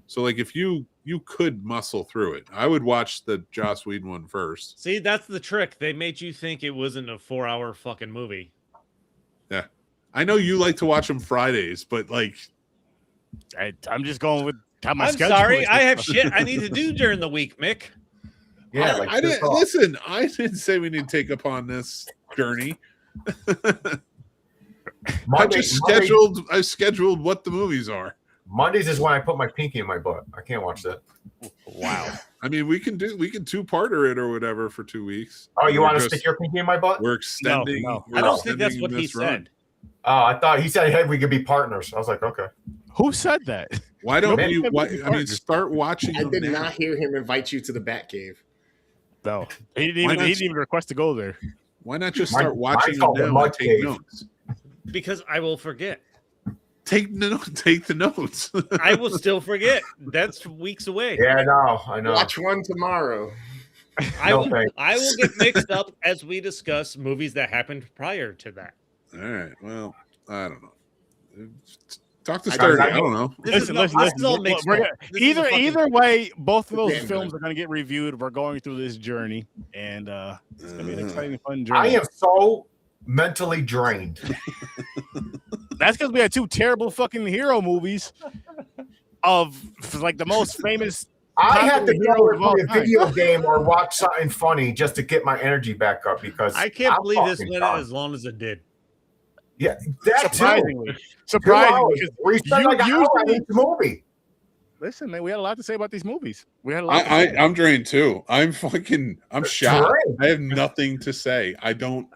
So like if you could muscle through it, I would watch the Joss Whedon one first. See, that's the trick. They made you think it wasn't a 4-hour fucking movie. Yeah, I know you like to watch them Fridays, but like I'm just going with how my I'm schedule sorry, is. I have shit I need to do during the week, Mick. Yeah, I, like I this didn't off. listen. I didn't say we need to take upon this journey. I scheduled what the movies are. Mondays is when I put my pinky in my butt. I can't watch that. Wow. I mean, we can 2-parter it or whatever for 2 weeks. Oh, you We're want to just- stick your pinky in my butt? We're extending. No. we're I don't think that's extending what he this run. said. Oh, I thought he said, "Hey, we could be partners." I was like, "Okay." Who said that? Why don't Nobody you? said Why, we could I mean, partner. start watching. I them did now. not hear him invite you to the Batcave. No, he didn't Why even. not? He didn't even request to go there. Why not just Mine- start watching mine's them called the now and Mud take Cave. notes? Because I will forget. Take the notes. I will still forget. That's weeks away. Yeah, I know. Watch one tomorrow. I will, thanks. I will get mixed up as we discuss movies that happened prior to that. All right. Well, I don't know. Talk to I- Sturdy. I- I don't know. This is all mixed We're up. gonna- This is a fucking- Either way, both of those Damn, films are going to get reviewed. We're going through this journey, and it's going to be an exciting, fun journey. I am so mentally drained. That's because we had 2 terrible fucking hero movies of like the most famous. I had to Popular go heroes of all and play a time. video game or watch something funny just to get my energy back up because I can't I'm believe this fucking went done. as long as it did. Yeah, that Surprisingly, too. 2 surprising hours. because We spent like an hour on usually- each movie. listen, man, we had a lot to say about these movies. We had a lot. to say. I'm drained too. I'm shocked. Drained. I have nothing to say. I don't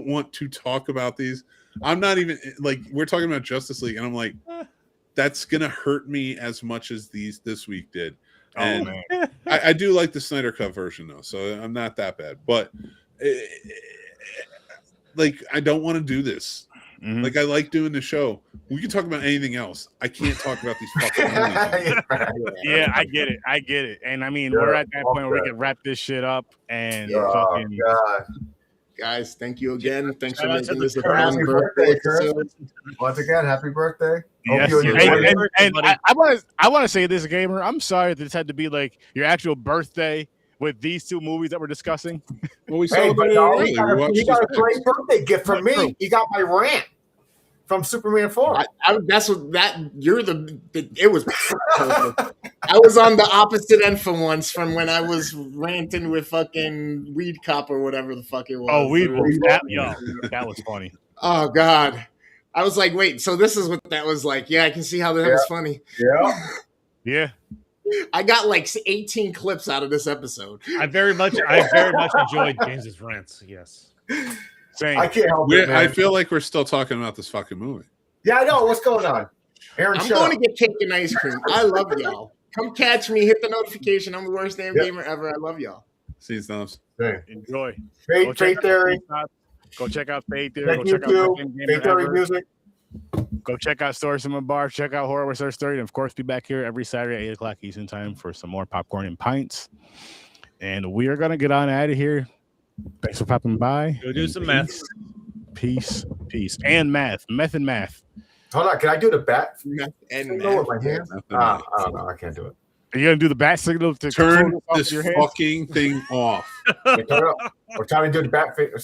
want to talk about these. I'm not even like we're talking about Justice League, and I'm like, that's gonna hurt me as much as this week did. And man, I do like the Snyder Cut version though, so I'm not that bad. But like, I don't want to do this. Mhm. Like, I like doing the show. We can talk about anything else. I can't talk about these fucking movies. Yeah, I get it. And I mean, we're at that point where we can wrap this shit up and fucking. God. Guys, thank you again. Thanks for Shout out to making this a Happy fun birthday, birthday Chris. episode. Once again, happy birthday. Yes, Hope you and, enjoy it. and I want to say this, gamer. I'm sorry that this had to be like your actual birthday with these two movies that we're discussing. Well, we Hey, but celebrated no, early. he got a this great birthday gift from True. me. He got my rant from Superman 4. It was perfect. I was on the opposite end for once from when I was ranting with fucking Weed Cop or whatever the fuck it was. Oh, that was funny. Oh God. I was like, wait, so this is what that was like. Yeah, I can see how that was funny. Yeah. Yeah. I got like 18 clips out of this episode. I very much enjoyed James's rants. Yes. Same. I can't help it, man. I feel like we're still talking about this fucking movie. Yeah, I know. What's going on? Aaron, I'm shut going up. to get cake and ice cream. I love y'all. Come catch me. Hit the notification. I'm the worst damn gamer ever. I love y'all. See you, Snows. Enjoy. Fate Theory. Go check out Fate Theory. Thank Go you check too. out Fucking Gamer Fate Theory Ever. music. Go check out Stories from a Bar. Check out Horror with Search 30. And of course, be back here every Saturday at 8 o'clock Eastern Time for some more popcorn and pints. And we are going to get on out of here. Thanks for popping by. Go do some math. Peace. And math. Meth and math. Hold on. Can I do the bat? And signal with my hands? I don't know. I can't do it. Are you going to do the bat signal to Turn control this your hands? fucking thing off. We're trying to do the bat signal.